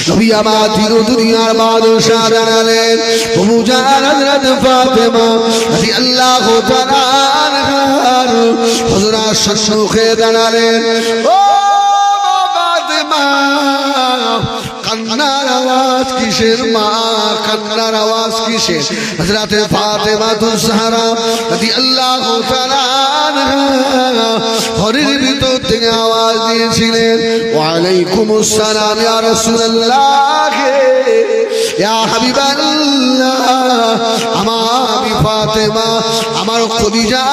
নবী আমার দিন দুনিয়ার বাদশা দাঁড়ালেন মুজার হযরত ফাতেমা রাদিয়াল্লাহু তাআলা আনহার হুজুরের সম্মুখে দাঁড়ালেন। ও ফাতেমা, কান্নার আওয়াজ কিসের মা, কান্নার আওয়াজ কিসের? হযরত ফাতেমা তুজহারা রাদিয়াল্লাহু তাআলা আনহা ঘরের ভিতর থেকে আওয়াজ দিয়েছিলেন, ওয়া আলাইকুমুস সালাম ইয়া রাসূলুল্লাহ, ইয়া হাবিবাল্লাহ। আমি ফাতেমা, আমার খদিজা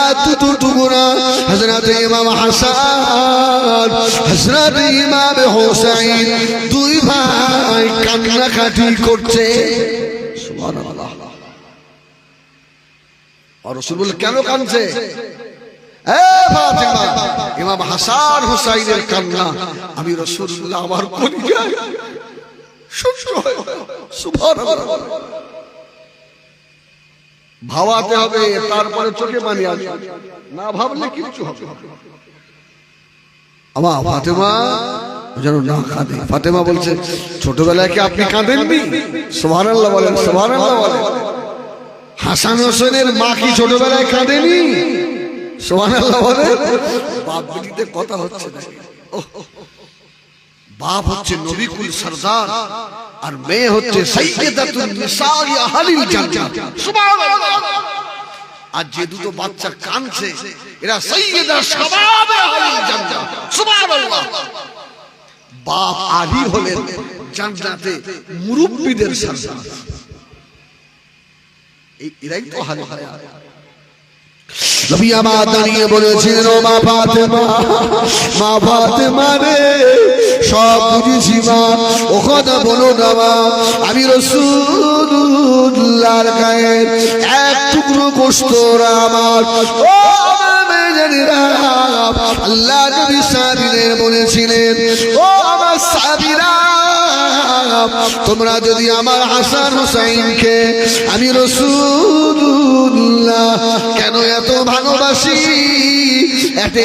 টুকরা হযরত ইমাম হাসান, হযরত ইমাম হুসাইন দুই ভাই কান্নাকাটি করছে। সুবহানাল্লাহ। আর রাসূল বলে, কেন কাঁদছে? এ ফাতেমা, ইমাম হাসান হুসাইনের কান্না আমি রাসূলুল্লাহ আমার কলিজা সহ্য হয়। সুবহানাল্লাহ। ভাবাতে হবে, তারপরে চোখে পানি আসবে, না ভাবলে কিছু হবে। আমার ফাতেমা যেন না কাঁদে। ফাতেমা বলছে, ছোটবেলায় কি আপনি কাঁদেননি? সুবহানাল্লাহ বলেন, সুবহানাল্লাহ বলেন। হাসান হোসেনের মা কি ছোটবেলায় কাঁদেনি? সুবহানাল্লাহ বলেন। বাপ বেটিতে কথা হচ্ছে না। বাপ হচ্ছে নবীকুল সরদার আর মেয়ে হচ্ছে সাইয়্যিদাতুন নিসাই আহলিল জান্নাহ। সুবহানাল্লাহ। আর যে দুটো বাচ্চা কাঁদছে এরা সাইয়্যিদা শাবাবে আহলিল জান্নাহ। সুবহানাল্লাহ। বাপ আলী হলেন জান্নাতে মুরব্বিদের সরদার। এরাই তো আহলে হায়াত। নবী আমার দাঁড়িয়ে বলেছিলেন, ও মা ফাতেমা, মা ফাতেমা রে, সব বুঝেছি মা, ও কথা বলো না মা, আমি রাসূলুল্লাহর গায়ে এক টুকরো গোশত আমার। ও মেয়েরা, আল্লাহ নবী সাহাবীদের বলেছিলেন, ও আমার সাহাবীরা, তোমরা যদি আমার হাসান হুসাইনকে আমি রাসূলুল্লাহ কেন এত ভালোবাসি,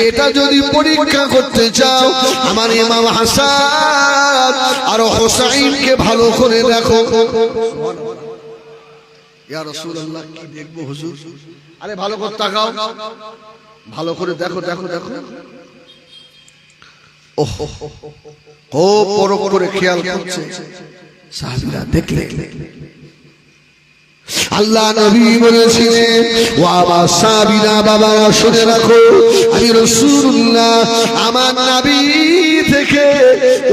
এটা যদি পরীক্ষা করতে চাও, আমার ইমাম হাসান আর হুসাইনকে ভালো করে দেখো। ইয়া রাসূলুল্লাহ, কি দেখবো হুজুর? আরে ভালো করে তাকাও, ভালো করে দেখো দেখো দেখো। ওহ, ও পরখ করে খেয়াল করছে। সাহাবীরা দেখলে আল্লাহ নবী বলেছিলেন, ও আমার সাহাবীরা বাবারা শুনে রাখো, আমি রাসূলুল্লাহ আমার নবী থেকে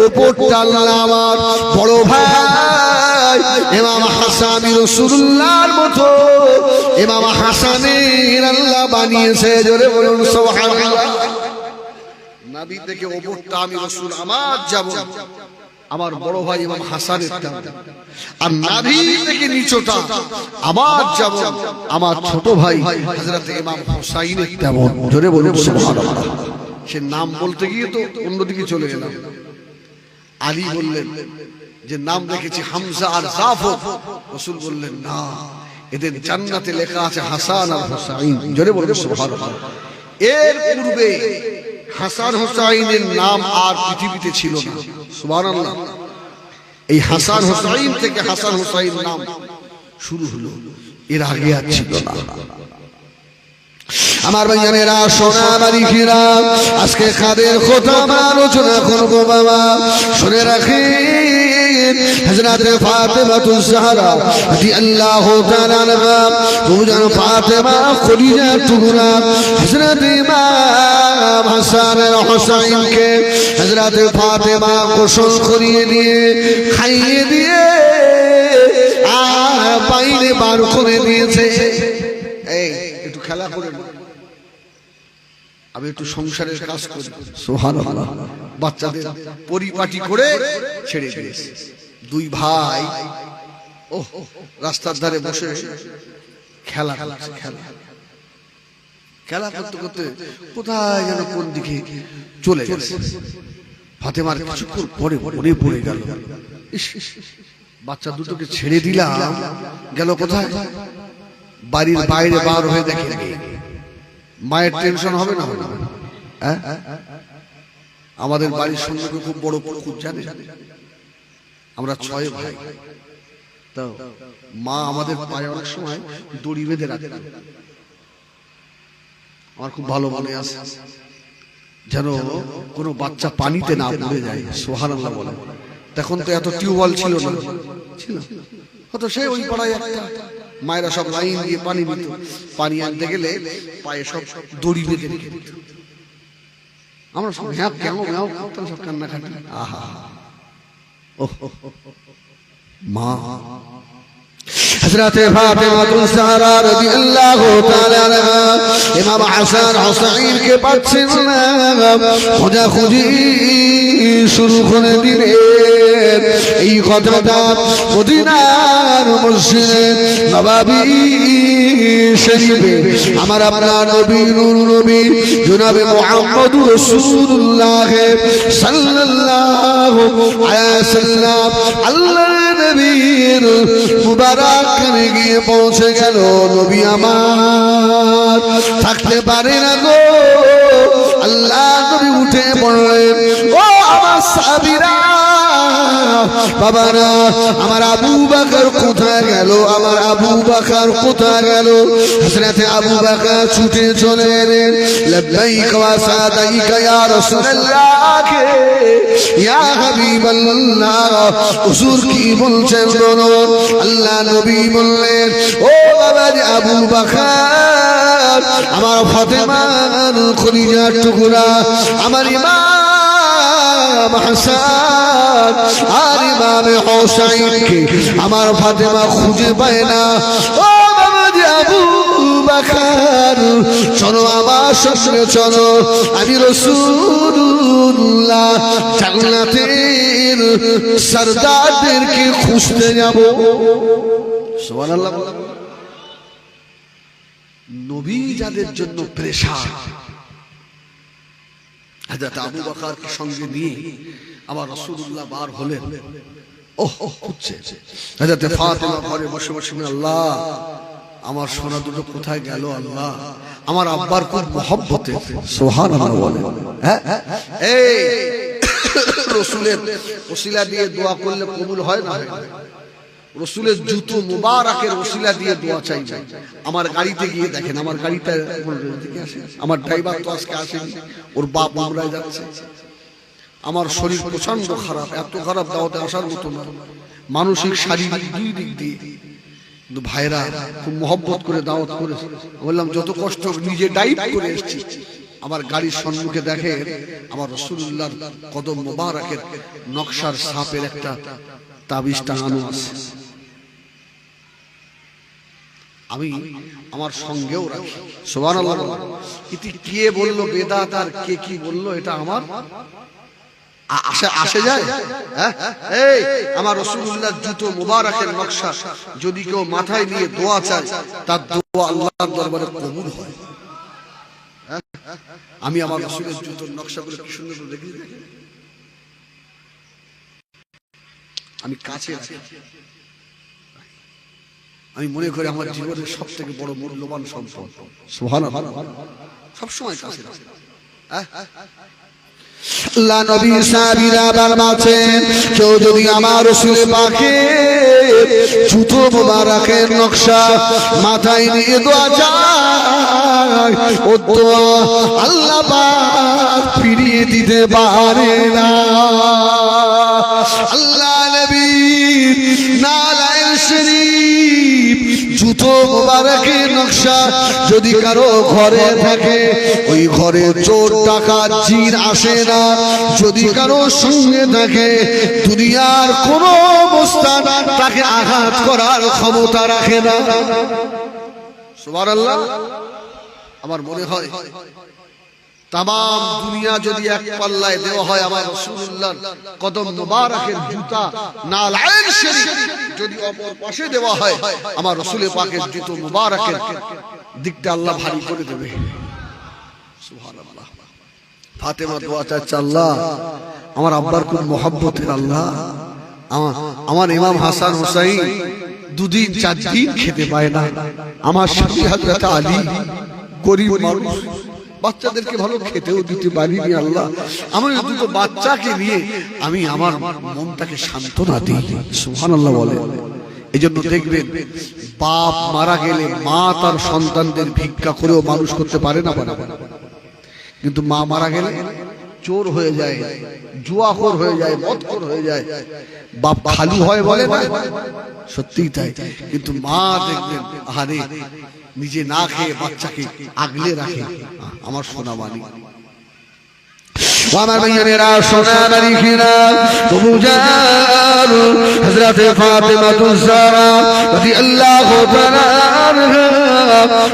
উপরটা আল্লাহ আমার বড় ভাই ইমাম হাসান রাসূলুল্লাহর মতো ইমাম হাসানের আল্লাহ বানিয়েছে। জোরে বলুন সুবহানাল্লাহ। নবী থেকে উপরটা আমি রাসূল আমার যাব, আমার বড় ভাই ইমাম হাসানের তেমন, আর নবী থেকে নিচটা আমার যাব, আমার ছোট ভাই হযরত ইমাম হুসাইনের তেমন। জোরে বলুন সুবহানাল্লাহ। সে নাম বলতে গিয়ে তো অন্যদিকে চলে গেলাম। আলী বললেন যে নাম রেখেছি হামজা আর জাফর। রাসূল বললেন, না, এদের জান্নাতে লেখা আছে হাসান আর হুসাইন। জোরে বলুন সুবহানাল্লাহ। এর পূর্বে হাসান হুসাইনের নাম আর পৃথিবীতে ছিল না। সুবহানাল্লাহ। এই হাসান হুসাইন থেকে হাসান হুসাইন নাম শুরু হলো, এর আগে আর ছিল না। আমার ভাইয়েরা, সোনা মালিকেরা, আজকে কাদের কথা আমরা আলোচনা করব বাবা, শুনে রাখেন। হযরত ফাতেমা তুজহারা রাদিয়াল্লাহু তাআলা আনহা, মুজান ফাতেমা খদিজা টুকরা হযরত ইমাম হাসান আর হুসাইনকে হযরত ফাতেমা গোসল করিয়ে দিয়ে, খাইয়ে দিয়ে আর বাইরে বার করে দিয়েছে। এই একটু খেলা করে, আমি একটু সংসারের কাজ করি। সুবহানাল্লাহ। বাচ্চাদের পরিপাটি করে ছেড়ে দিয়েছে। দুই ভাই ও রাস্তার ধারে বসে খেলা করছে। খেলা করতে করতে কোথায় যেন কোন দিকে চলে গেছে। ফাতেমার কিছুক্ষণ পরে মনে পড়ে গেল, বাচ্চা দুটোকে ছেড়ে দিলাম, গেল কোথায়? বাড়ির বাইরে বার হয়ে দেখে মায়ের টেনশন হবে না? আমাদের বাড়ির সঙ্গে খুব বড় পুকুর, জানে? আমরা 6 ভাই। তো মা আমাদের পায়ে অনেক সময় দড়ি বেঁধে রাখতেন। আমার খুব ভালো মনে আছে, যেন কোনো বাচ্চা পানিতে না পড়ে যায়। সুবহানাল্লাহ বলে। তখন তো এত টিউবওয়েল ছিল না, ছিল হয়তো সে ওই পাড়ায় একটা মায়েরা সব লাইন দিয়ে পানি দিত, পানি আনতে গেলে পায়ে সব দড়ি বেঁধে রেখে দিত। আমরা সব হ্যাঁ কেন ম্যাও করতাম, সব কান্নাকাটি। আহা ওহ মা। হযরত ফাতেমা তুজহারা রাদিয়াল্লাহু তাআলা আনহা ইমাম হাসান হুসাইন কে পাচ্ছেন না, খোঁজাখুঁজি শুরু করে দিলেন। এই কথাটা মদিনার মসজিদে নববী শরীফে আমার আপনার নবী নূর নবী জনাবে মুহাম্মদুর রাসূলুল্লাহ সাল্লাল্লাহু আলাইহি ওয়াসাল্লাম আল্লাহর নবীর মুবারক গিয়ে পৌঁছে গেল। নবী আমার থাকতে পারে না গো, আল্লাহ নবী উঠে পড়লেন। ও আমার সাহাবীরা, বাবারা, আমার আবু বকর কোথায় গেল? আমার আবু বকর কোথায় গেল? হযরত আবু বকর ছুটে চলে এলেন। লব্বাইক ওয়া সাদাইক ইয়া রাসূলুল্লাহ, ইয়া হাবিবাল্লাহ, হুজুর কি বলছেন শুনুন। আল্লাহ নবী বললেন, ও বাবা আবু বকর, আমার ফাতেমার কলিজার টুকরা, আমার ইমাম হাসান আর ইমাম হুসাইনকে আমার ফাতেমা খুঁজে পায় না। ও বাবা আবু বকর, চলো আমার সঙ্গে চলো, আমি রাসূলুল্লাহ জান্নাতের সরদারদেরকে খুঁজতে যাব। সুবহানাল্লাহ। নবী যাদের জন্য প্রেশার, হযরত আবু বকরকে সঙ্গে নিয়ে আবার রাসূলুল্লাহ বার হলেন। ওহ খুঁজছে। হযরত ফাতেমা ঘরে বসে বসে, আল্লাহ আমার সোনা দুটো কোথায় গেল? আল্লাহ আমার আব্বার খুব মহব্বতে। সুবহানাল্লাহ বলে। হ্যাঁ এই রাসূলের ওসিলা দিয়ে দোয়া করলে কবুল হয় না? রাসূলের জুতো মুবারকের ওসিলা দিয়ে দোয়া চাই। আমার গাড়িতে গিয়ে দেখেন, আমার গাড়িটা আমার ড্রাইভার তো আজকে আসেনি, ওর বাপ উমরায় যাচ্ছে। আমার শরীর প্রচন্ড খারাপ, এত খারাপ দাওয়াতে আসার মতো না, মানসিক শারীরিক দুই দিক দিয়ে। কিন্তু ভাইরা খুব মহব্বত করে দাওয়াত করেছে। বললাম যত কষ্ট নিজে ডাইভ করে এসেছি। আমার গাড়ির সম্মুখে দেখে আমার রাসূলুল্লাহর কদম মুবারকের নকশার সাপের একটা তাবিজ টাঙানো আছে। আমি আমার সঙ্গেও রাখি। সুবহানাল্লাহ। এটি কে বললো বেদাত আর কে কি বললো এটা আমার আসে যায়? এই আমার রাসূলুল্লাহর জুতো মুবারকের নকশা যদি কেউ মাথায় নিয়ে দোয়া চায়, তার দোয়া আল্লাহর দরবারে কবুল হয়। আমি আমার রাসূলের জুতোর নকশাগুলো কি সুন্দর দেখি, আমি কাছে রাখি। আমি মনে করি আমার জীবনের সব থেকে বড় মূল্যবান সম্পদ। সুবহানাল্লাহ। সবসময় কাছে রাখি। আল্লাহ নবী সাহাবীরা বারবারছেন, কেউ যদি আমার রাসূল পাকের জুতো মুবারকের নকশা মাথায় নিয়ে দোয়া চায়, ও দোয়া আল্লাহ পাক ফিরিয়ে দিতে পারে না। আল্লাহ নবী নালায়ে শরীফ জুতো মুবারকের নকশা যদি কারো ঘরে থাকে, ওই ঘরে চোর ডাকাত জিন আসে না। যদি কারো সঙ্গে থাকে, দুনিয়ার কোন মুস্তান তাকে আঘাত করার ক্ষমতা রাখে না। সুবহানাল্লাহ। আমার মনে হয় তাম দুনিয়া যদি এক পাল্লায় দেওয়া হয়, আমার রাসূলুল্লাহর কদম মুবারকের জুতা নালায়ে শরীফ যদি অপর পাশে দেওয়া হয়, আমার রাসূলের পাকের জুতো মুবারকের দিকটা আল্লাহ ভারী করে দেবে। সুবহানাল্লাহ। ফাতেমা দোয়া চাচ্ছে, আল্লাহ আমার আব্বার খুব মহব্বতের, আল্লাহ আমার ইমাম হাসান হুসাইন দুদিন 4 দিন খেতে পায় না। আমার স্বামী হযরত আলী গরিব মানুষ, বাচ্চাদেরকে ভালো খেতেও দিতে পারিনি আল্লাহ, আমি দুটো বাচ্চাকে নিয়ে আমি আমার মনটাকে সান্ত্বনা দিই। সুবহানাল্লাহ বলে। এই জন্য দেখবেন বাপ মারা গেলে মা তার সন্তানদের ভিক্ষা করেও মানুষ করতে পারে না, কিন্তু মা মারা গেলে চোর হয়ে যায়, জুয়াখোর হয়ে যায়, মদখোর হয়ে যায়, বাপ খালু হয় বলে না, সত্যিই তাই। কিন্তু মা দেখবেন আহারে নিজে না খেয়ে বাচ্চাকে আগলে রাখে। আমার সোনা বাণী, আমার ভাইয়েরা সোনা বাড়িখিরা তবু যার হযরত ফাতেমা তুজরা রাদিয়াল্লাহু তাআলা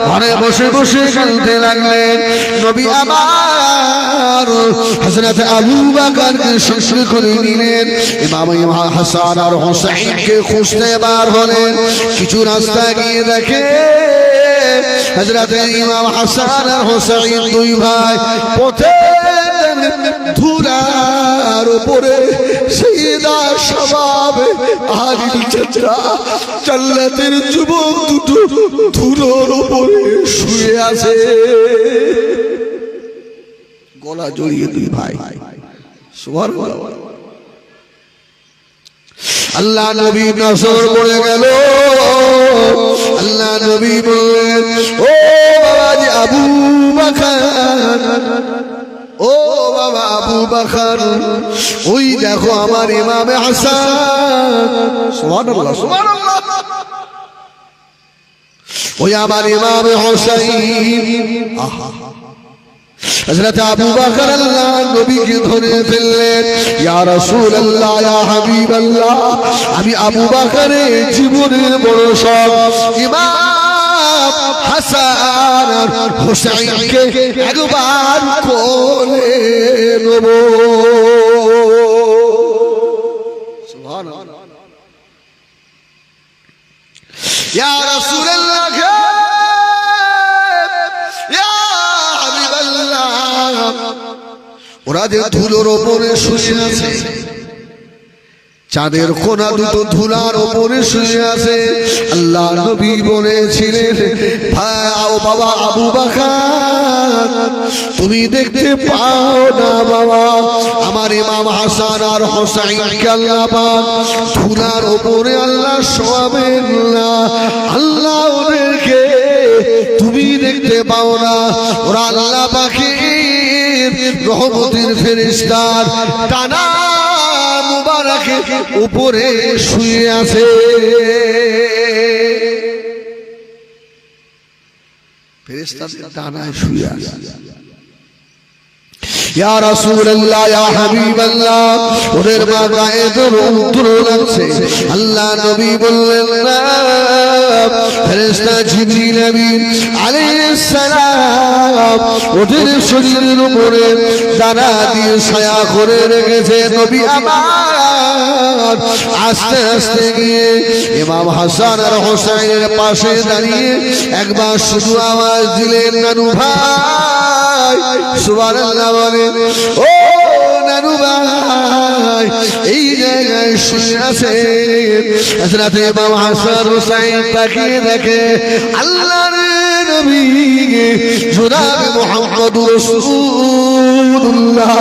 ঘরে বসে বসে কাঁদতে লাগলেন। নবী আমার হযরত আবু বকরকে সঙ্গে করে নিলেন। ইমাম হাসান আর হুসাইনকে খুঁজতে বার হলেন। কিছু রাস্তা গিয়ে দেখে হযরত ইমাম হাসান আর হুসাইন দুই ভাই পথে ধুলার উপরে সীদা শাবাব আলিল চাচা জান্নাতের যুবক দুটো ধুলোর উপরে শুয়ে আছে, গলা জড়িয়ে দুই ভাই। সুবহানাল্লাহ। আল্লাহ নবী নজর পড়ে গেল। আল্লাহ নবী বললেন, ও বাবাজি আবু বকর, ও বাবা আবু বকর, ওই দেখো আমার ইমামে হাসান, সুবহানাল্লাহ সুবহানাল্লাহ, ওই আমার ইমামে হুসাইন। আহা, হযরত আবু বকর আল্লাহ নবীকে ধরে ফেললেন। ইয়া রাসূলুল্লাহ, ইয়া হাবিবাল্লাহ, আমি আবু বকরের জীবনের বড় শখ ইমাম হাসান আর হুসাইনকে একবার কোলে নেব। সুবহানাল্লাহ। ইয়া রাসূলুল্লাহ, ওরা যে ধুলোর ওপরে শুয়ে আছে, চাঁদের কোনা দুটো ধুলার ওপরে শুয়ে আছে। আল্লাহ নবী বলেছিলেন, ভাই ও বাবা আবু বকর, তুমি দেখতে পাও না বাবা আমার ইমাম হাসান আর হুসাইনকে আল্লাহ পাক ধুলার ওপরে আল্লাহ শোয়াবেন না? আল্লাহ ওদেরকে তুমি দেখতে পাও না? ওরা আল্লাহ পাকের রহমতের ফেরেশতার টানা মুবারকের উপরে শুয়ে আছে। ফেরেশতাদের টানায় শুয়ে আছে। ইয়া রাসূলুল্লাহ, ইয়া হাবিবাল্লাহ, ওদের মা গায়ে দরুদ লাগছে। আল্লাহ নবী বললেন, ফেরেশতা জিবরিল আমিন আলাইহিস সালাম ওদের শরীরের উপরে ডানা দিয়ে ছায়া করে রেখেছে। নবী আমার আস্তে আস্তে গিয়ে ইমাম হাসান আর হুসাইনের পাশে দাঁড়িয়ে একবার শুধু আওয়াজ দিলেন, নানু ভাই। সুবহানাল্লাহ বলে, ও নানু ভাই, এই জায়গায় শুয়ে আছে। হযরত ইমাম হাসান হুসাইন তাকিয়ে দেখে আল্লাহর নবী জনাব মুহাম্মদুর রাসূলুল্লাহ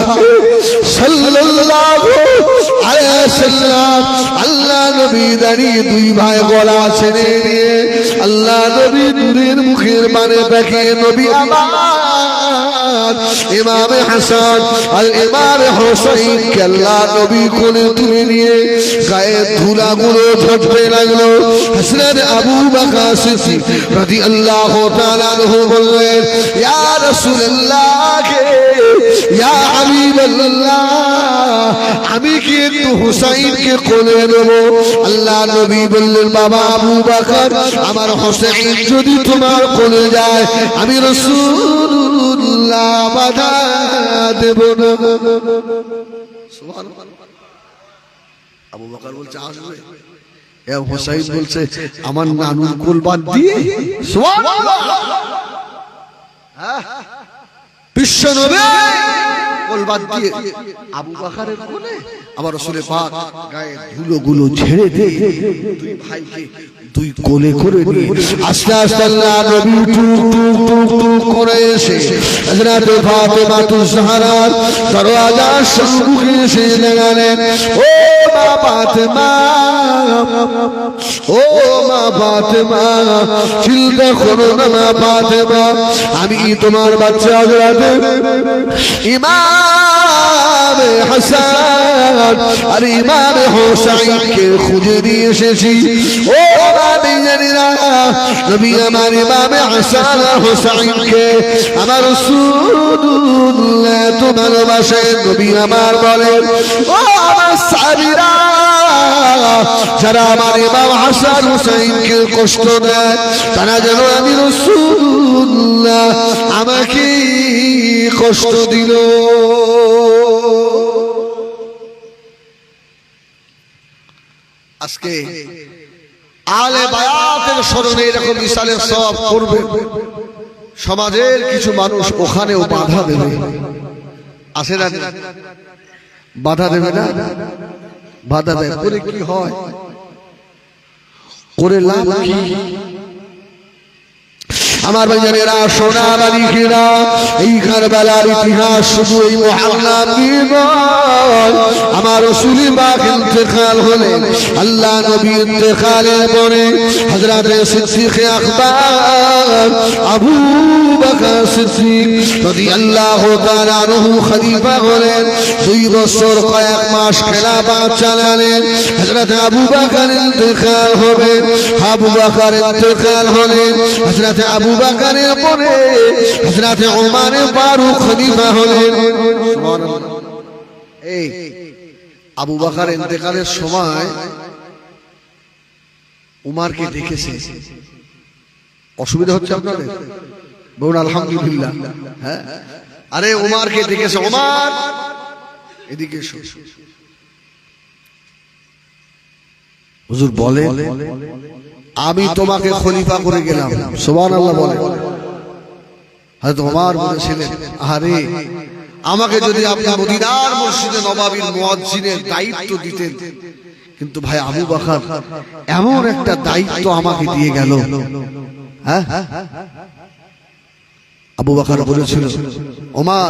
সাল্লাল্লাহু আলাইহি ওয়াসাল্লাম। আল্লাহ নবী দাঁড়িয়ে দুই ভাই গলা ছেড়ে দিয়ে আল্লাহ নবী নূরের মুখের মানে দেখে নবী আমার ইমাম হাসান আর ইমাম হুসাইনকে আল্লাহ নবী কোলে তুলে নিয়ে গায়ে ধুলাগুলো ঝরতে লাগলো। হযরত আবু বকর সিদ্দিক রাদিয়াল্লাহু তাআলা আনহু বললেন, ইয়া রাসূলুল্লাহ, ইয়া হাবিবাল্লাহ, আমি কি একটু হুসাইনকে কোলে নেব? আল্লাহ নবী বললেন, বাবা আবু বকর, আমার হুসাইন যদি তোমার কোলে যায় আমি রাসূলুল্লাহ বাধা দেব না। সুবহানাল্লাহ। আবু বকর বলছে আসবে, এ হুসাইন বলছে আমার নানুর কোল বাদ দিয়ে। সুবহানাল্লাহ। বিশ্ব নবী কোল বাদ দিয়ে আবু বকরের কোলে আমার রাসূলের পাক গায়ে ধুলোগুলো ঝেড়ে দিয়ে দুই ভাইকে দুই কোলে করে নিয়ে আস্তে আস্তে আল্লাহ নবী টুক টুক টুক টুক করে এসে হযরত ফাতেমা তুজহারার দরওয়াজার সম্মুখে এসে দাঁড়ালেন। ও মা ফাতেমা, ও মা ফাতেমা, চিন্তা করো না মা ফাতেমা, আমি তোমার বাচ্চা হযরত ইমাম হাসান আর ইমাম হোসেনকে খুঁজে নিয়ে এসেছি। ও নবী আমার ইমাম হাসান আর হোসেনকে আমার রাসূলুল্লাহ এত ভালোবাসেন। নবী আমার বলেন, ও আমার সাহাবীরা, যারা আমার ইমাম হাসান হোসেনকে কষ্ট দেয় তারা যেন আমি রাসূলুল্লাহ আমাকে কষ্ট দিল। আজকে আলে বায়াতের স্মরণে এরকম মিসালের সওয়াব করবে, সমাজের কিছু মানুষ ওখানেও বাধা দেবে। আসে না, বাধা দেবে না, বাধা দেবে। করে কি হয়, করে লাভ কি? আমার ভাইজানেরা, সোনা বালিকেরা, এই কারবালার ইতিহাস শুধু এই মুহাল্লা নিয়ে নয়। আমার রাসূল পাক ইন্তেকাল হলেন, আল্লাহ নবী ইন্তেকালের পরে হযরত সিদ্দিক আকবর আবু বকর সিদ্দিক রাদিয়াল্লাহু তাআলা আনহু খলিফা হলেন। 2 বছর কয়েক মাস খেলাফত চালালেন। হযরত আবু বকর ইন্তেকাল হবেন, আবু বকর ইন্তেকাল হলেন। হযরত আবু বকরের পরে হযরত ওমর ফারুক খলিফা হলেন। সুবহানাল্লাহ। এই আবু বকর ইন্তেকালের সময় উমরকে দেখেছে। অসুবিধা হচ্ছে আপনাদের? বলুন আলহামদুলিল্লাহ। হ্যাঁ, আরে উমরকে দেখেছে। ওমর এদিকে এসো। হুজুর বলে, আমি তোমাকে খলিফা করে গেলাম। সুবহানাল্লাহ বলে। হযরত ওমর বলেছিলেন, আরে আমাকে যদি আপনি মদিনার মসজিদে নববীর মুয়াজ্জিনের দায়িত্ব দিতেন। কিন্তু ভাই আবু বকর এমন একটা দায়িত্ব আমাকে দিয়ে গেল। হ্যাঁ, আবু বকর বলেছিল, ওমর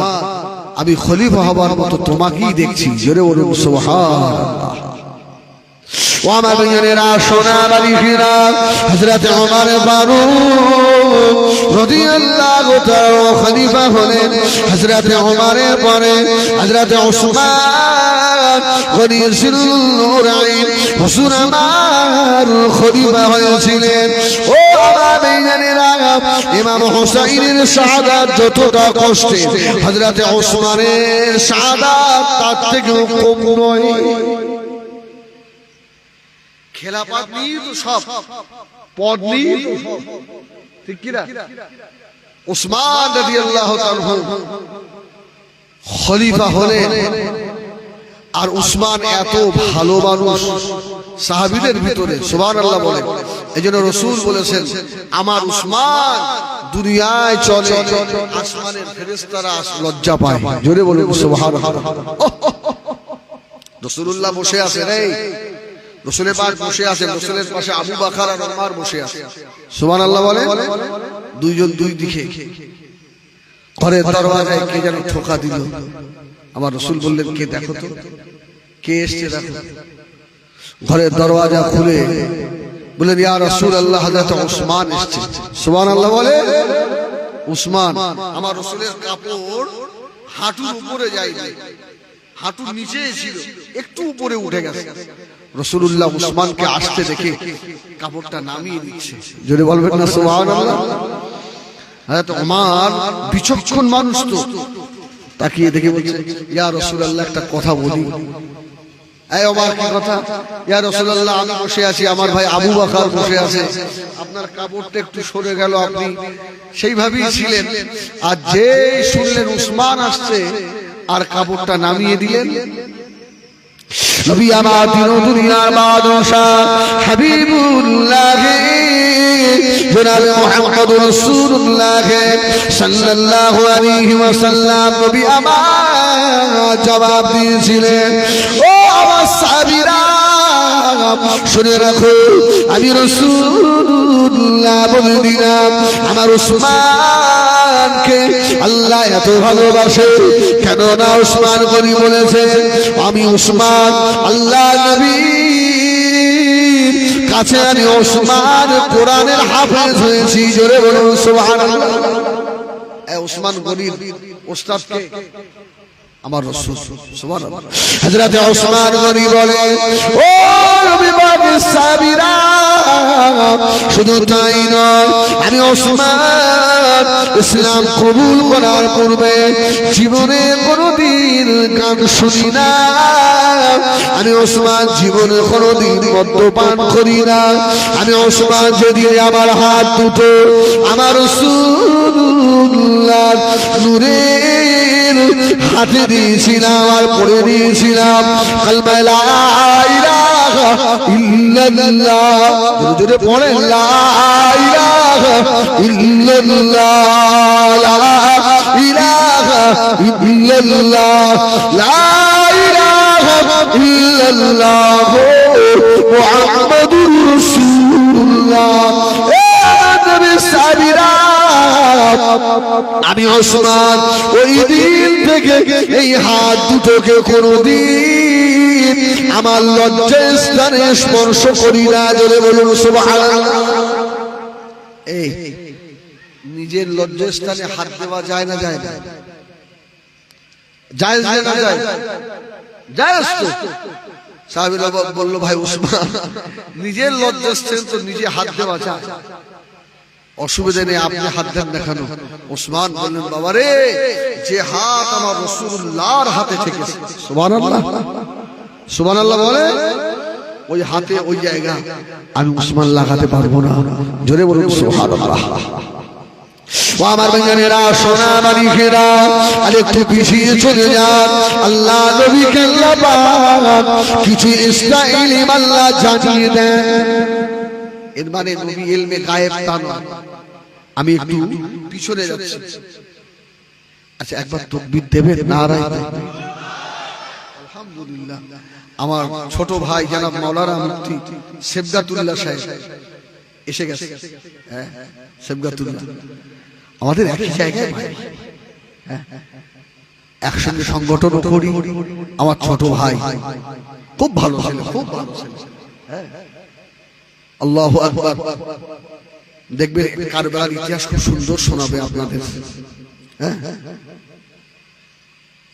আমি খলিফা হবার মতো তোমাকেই দেখছি। জোরে বলুন সুবহানাল্লাহ। ও আমার ভাইয়েরা, সোনা বালিকেরা, হযরত ওমর ফারুক রাদিয়াল্লাহু তাআলা খলিফা হলেন। হযরত ওমরের পরে হযরত ওসমান গনিয়ুল নূরাইন হুসুন আমার খলিফা হয়েছিলেন। ও আমার ভাইয়েরা, ইমাম হোসেনের শাহাদাত যতটা কষ্টের, হযরত ওসমানের শাহাদাত তার থেকেও কম নয়। খেলাফত নিয়ে তো সব, পদ নিয়ে তো সব, ঠিক কি না? ওসমান রাদিয়াল্লাহু তাআলা খলিফা হলেন। আর ওসমান এত ভালো মানুষ সাহাবীদের ভিতরে, সুবহানাল্লাহ বলে। এজন্য রাসূল বলেছেন, আমার ওসমান দুনিয়ায় চলে, আসমানের ফেরেশতারা লজ্জা পায়। জোরে বলুন সুবহানাল্লাহ। রাসূলুল্লাহ বসে আছেন, এই রাসূলের পাক বসে আছেন, রাসূলের পাশে আবু বকর আর ওমর বসে আছে। সুবহানাল্লাহ বলে। দুইজন দুই দিকে। ঘরের দরওয়াজায় কে যেন ঠোকা দিল। আমার রাসূল বললেন, কে দেখো তো, কে এসেছে দেখো। ঘরের দরওয়াজা খুলে বললেন, ইয়া রাসূলুল্লাহ, হযরত ওসমান এসেছে। সুবহানাল্লাহ বলে। ওসমান, আমার রাসূলের কাপড় হাঁটুর উপরে যায়নি, হাঁটুর নিচে ছিল, একটু উপরে উঠে গেছে। রাসূলুল্লাহ ওসমানকে আসতে দেখে কাপড়টা নামিয়ে দিচ্ছে। জোরে বলবেন না সুবহানাল্লাহ। হযরত ওমর বিচক্ষণ মানুষ তো, তাকিয়ে দেখে বলছে, ইয়া রাসূলুল্লাহ একটা কথা বলি। এই ওমর, কি কথা? ইয়া রাসূলুল্লাহ, আমি বসে আছি, আমার ভাই আবু বকর বসে আছে, আপনার কাপড়টা একটু সরে গেল, আপনি সেইভাবেই ছিলেন, আর যেই শুনলেন ওসমান আসছে আর কাপড়টা নামিয়ে দিলেন। নবী আমার দিন দুনিয়ার বাদশা হাবিবুল্লাহ জনাবে মুহাম্মদ রাসূলুল্লাহ সাল্লাল্লাহু আলাইহি ওয়াসাল্লাম নবী আমার জবাব দিয়েছিলেন, ও আমার সাহাবীরা, শুনে রাখো আমি রাসূলুল্লাহ বলে দিলাম আমার উসমানকে আল্লাহ এত ভালোবাসে কেন না উসমান গনি বলেছে আমি উসমান আল্লাহ নবী কাছে আমি উসমান কোরআনের হাফেজ হয়েছি জোরে বলুন সুবহানাল্লাহ এ উসমান গনির উস্তাদ কে আমার রাসূল সুবহানাল্লাহ হযরত উসমান গনি বলে ও নবী বাবা সাবিরা শুধু তাই নয় আমি উসমান ইসলাম কবুল করার পূর্বে জীবনে কোনোদিন গান শুনি না আমি উসমান জীবনে কোনোদিন মদ্যপান করি না আমি উসমান যদি আমার হাত দুটো আমার রাসূলুল্লাহ নূরের হাতে দিয়েছিলাম আর পড়ে দিয়েছিলাম কালমা লা ইলাহা ইল্লাল্লাহ জোরে পড়ে লা ইলাহা ইল্লাল্লাহ লা ইলাহা ইল্লাল্লাহ লা ইলাহা ইল্লাল্লাহ মুহাম্মাদুর রাসূলুল্লাহ আমি উসমান ওই দিন থেকে এই হাত দুটোকে কোনদিন আমার লজ্জার স্থানে স্পর্শ করি না জোরে বলুন সুবহানাল্লাহ এই নিজের লজ্জার স্থানে হাত দেওয়া যায় না যায় না জায়েজ না যায় জায়েজ তো সাহাবীরা বলল ভাই উসমান নিজের লজ্জার স্থানে তো নিজে হাত দেওয়া যায় অসুবিধা নেই আপনি হাত দেন দেখানো উসমান বললেন বাবারে যে হাত আমার রাসূলুল্লাহর হাতে থেকেছে সুবহানাল্লাহ সুবহানাল্লাহ বলে ওই হাতে ওই জায়গা আমি উসমান লাগাতে পারবো না জোরে বলুন সুবহানাল্লাহ ও আমার ভাইয়েরা সোনা মানিকেরা আর একটু পিছিয়ে চলে যান আল্লাহ নবীকে আল্লাহ পাক কিছু ইসরাঈলি আল্লাহ জানিয়ে দেন এর মানে নবী ইলমে গায়েব তা নয় আমি একটু পিছনে যাচ্ছি আচ্ছা একবার তাকবীর দেবেন নারায়ে তাকবীর আলহামদুলিল্লাহ আমার ছোট ভাই জনাব মাওলানা মুফতি সেবগাতুল্লাহ সাহেব এসে গেছে হ্যাঁ সেবগাতুল্লাহ আমাদের একই জায়গায় ভাই হ্যাঁ একসঙ্গে সংগঠন করি আমার ছোট ভাই খুব ভালো ছেলে খুব ভালো ছেলে হ্যাঁ আল্লাহু আকবার দেখবেন কারবালার ইতিহাস খুব সুন্দর শোনাবে আপনাদের হ্যাঁ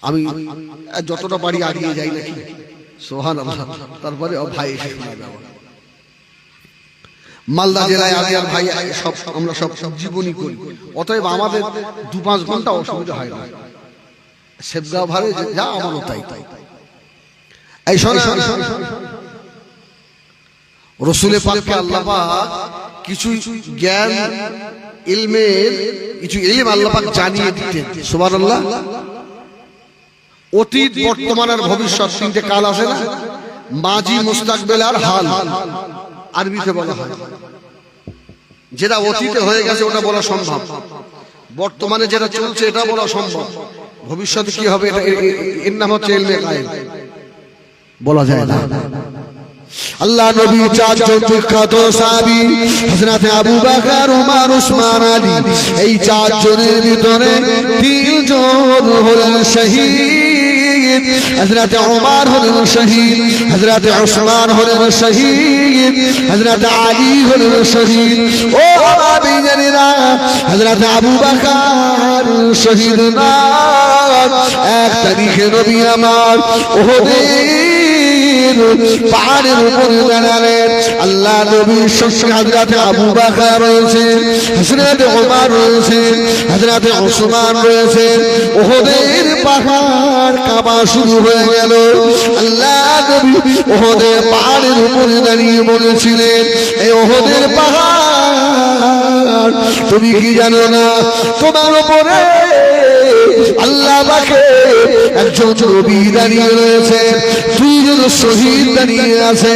আমি যতটা পারি আগিয়ে যাই নাকি সুবহানাল্লাহ তারপরে ভাই এসে শোনাবে মালদা জেলায় আমি আর ভাই সব আমরা সব জীবনী করি অতএব আমাদের 2-5 ঘন্টা অসুবিধা হয় না সেবগাঁও ভারে যা আমারও তাই এই শোনা রাসূলের পাককে আল্লাহ পাক কিছু জ্ঞান ইলমের কিছু ইলম আল্লাহ পাক জানিয়ে দিতেন সুবহানাল্লাহ অতীত বর্তমান আর ভবিষ্যৎ তিনটে কাল আছে না মাজি মুস্তাকবিল আর হাল আরবিতে বলা হয় যেটা অতীতে হয়ে গেছে ওটা বলা সম্ভব বর্তমানে যেটা চলছে এটা বলা সম্ভব ভবিষ্যতে কি হবে এটা এর নাম হচ্ছে ইলমে গায়েব বলা যায় না আল্লাহ নবী চারজন বিখ্যাত সাহাবী হযরত আবু বকর ওমর ওসমান আলী এই চারজনের ভিতরে তিনজন হলেন শহীদ হযরত ওমর হলেন শহীদ হযরত ওসমান হলেন শহীদ হযরত আলী হলেন শহীদ ও নবী জানেরা হযরত আবু বকর শহীদ না এক তারিখে নবী আমার উহুদের পাহাড়ের উপর দাঁড়ালেন আল্লাহ নবীর সঙ্গে হযরত আবু বকর রয়েছে হযরত ওমর রয়েছে হযরত ওসমান রয়েছে উহুদের পাহাড় কাঁপা শুরু হয়ে গেল আল্লাহ নবী উহুদের পাহাড়ের উপর দাঁড়িয়ে বলেছিলেন এই উহুদের পাহাড় তুমি কি জানো না তোমার উপরে আল্লাহ পাকে একজন নবী দাঁড়িয়ে রয়েছে দুইজন শহীদ দাঁড়িয়ে আছে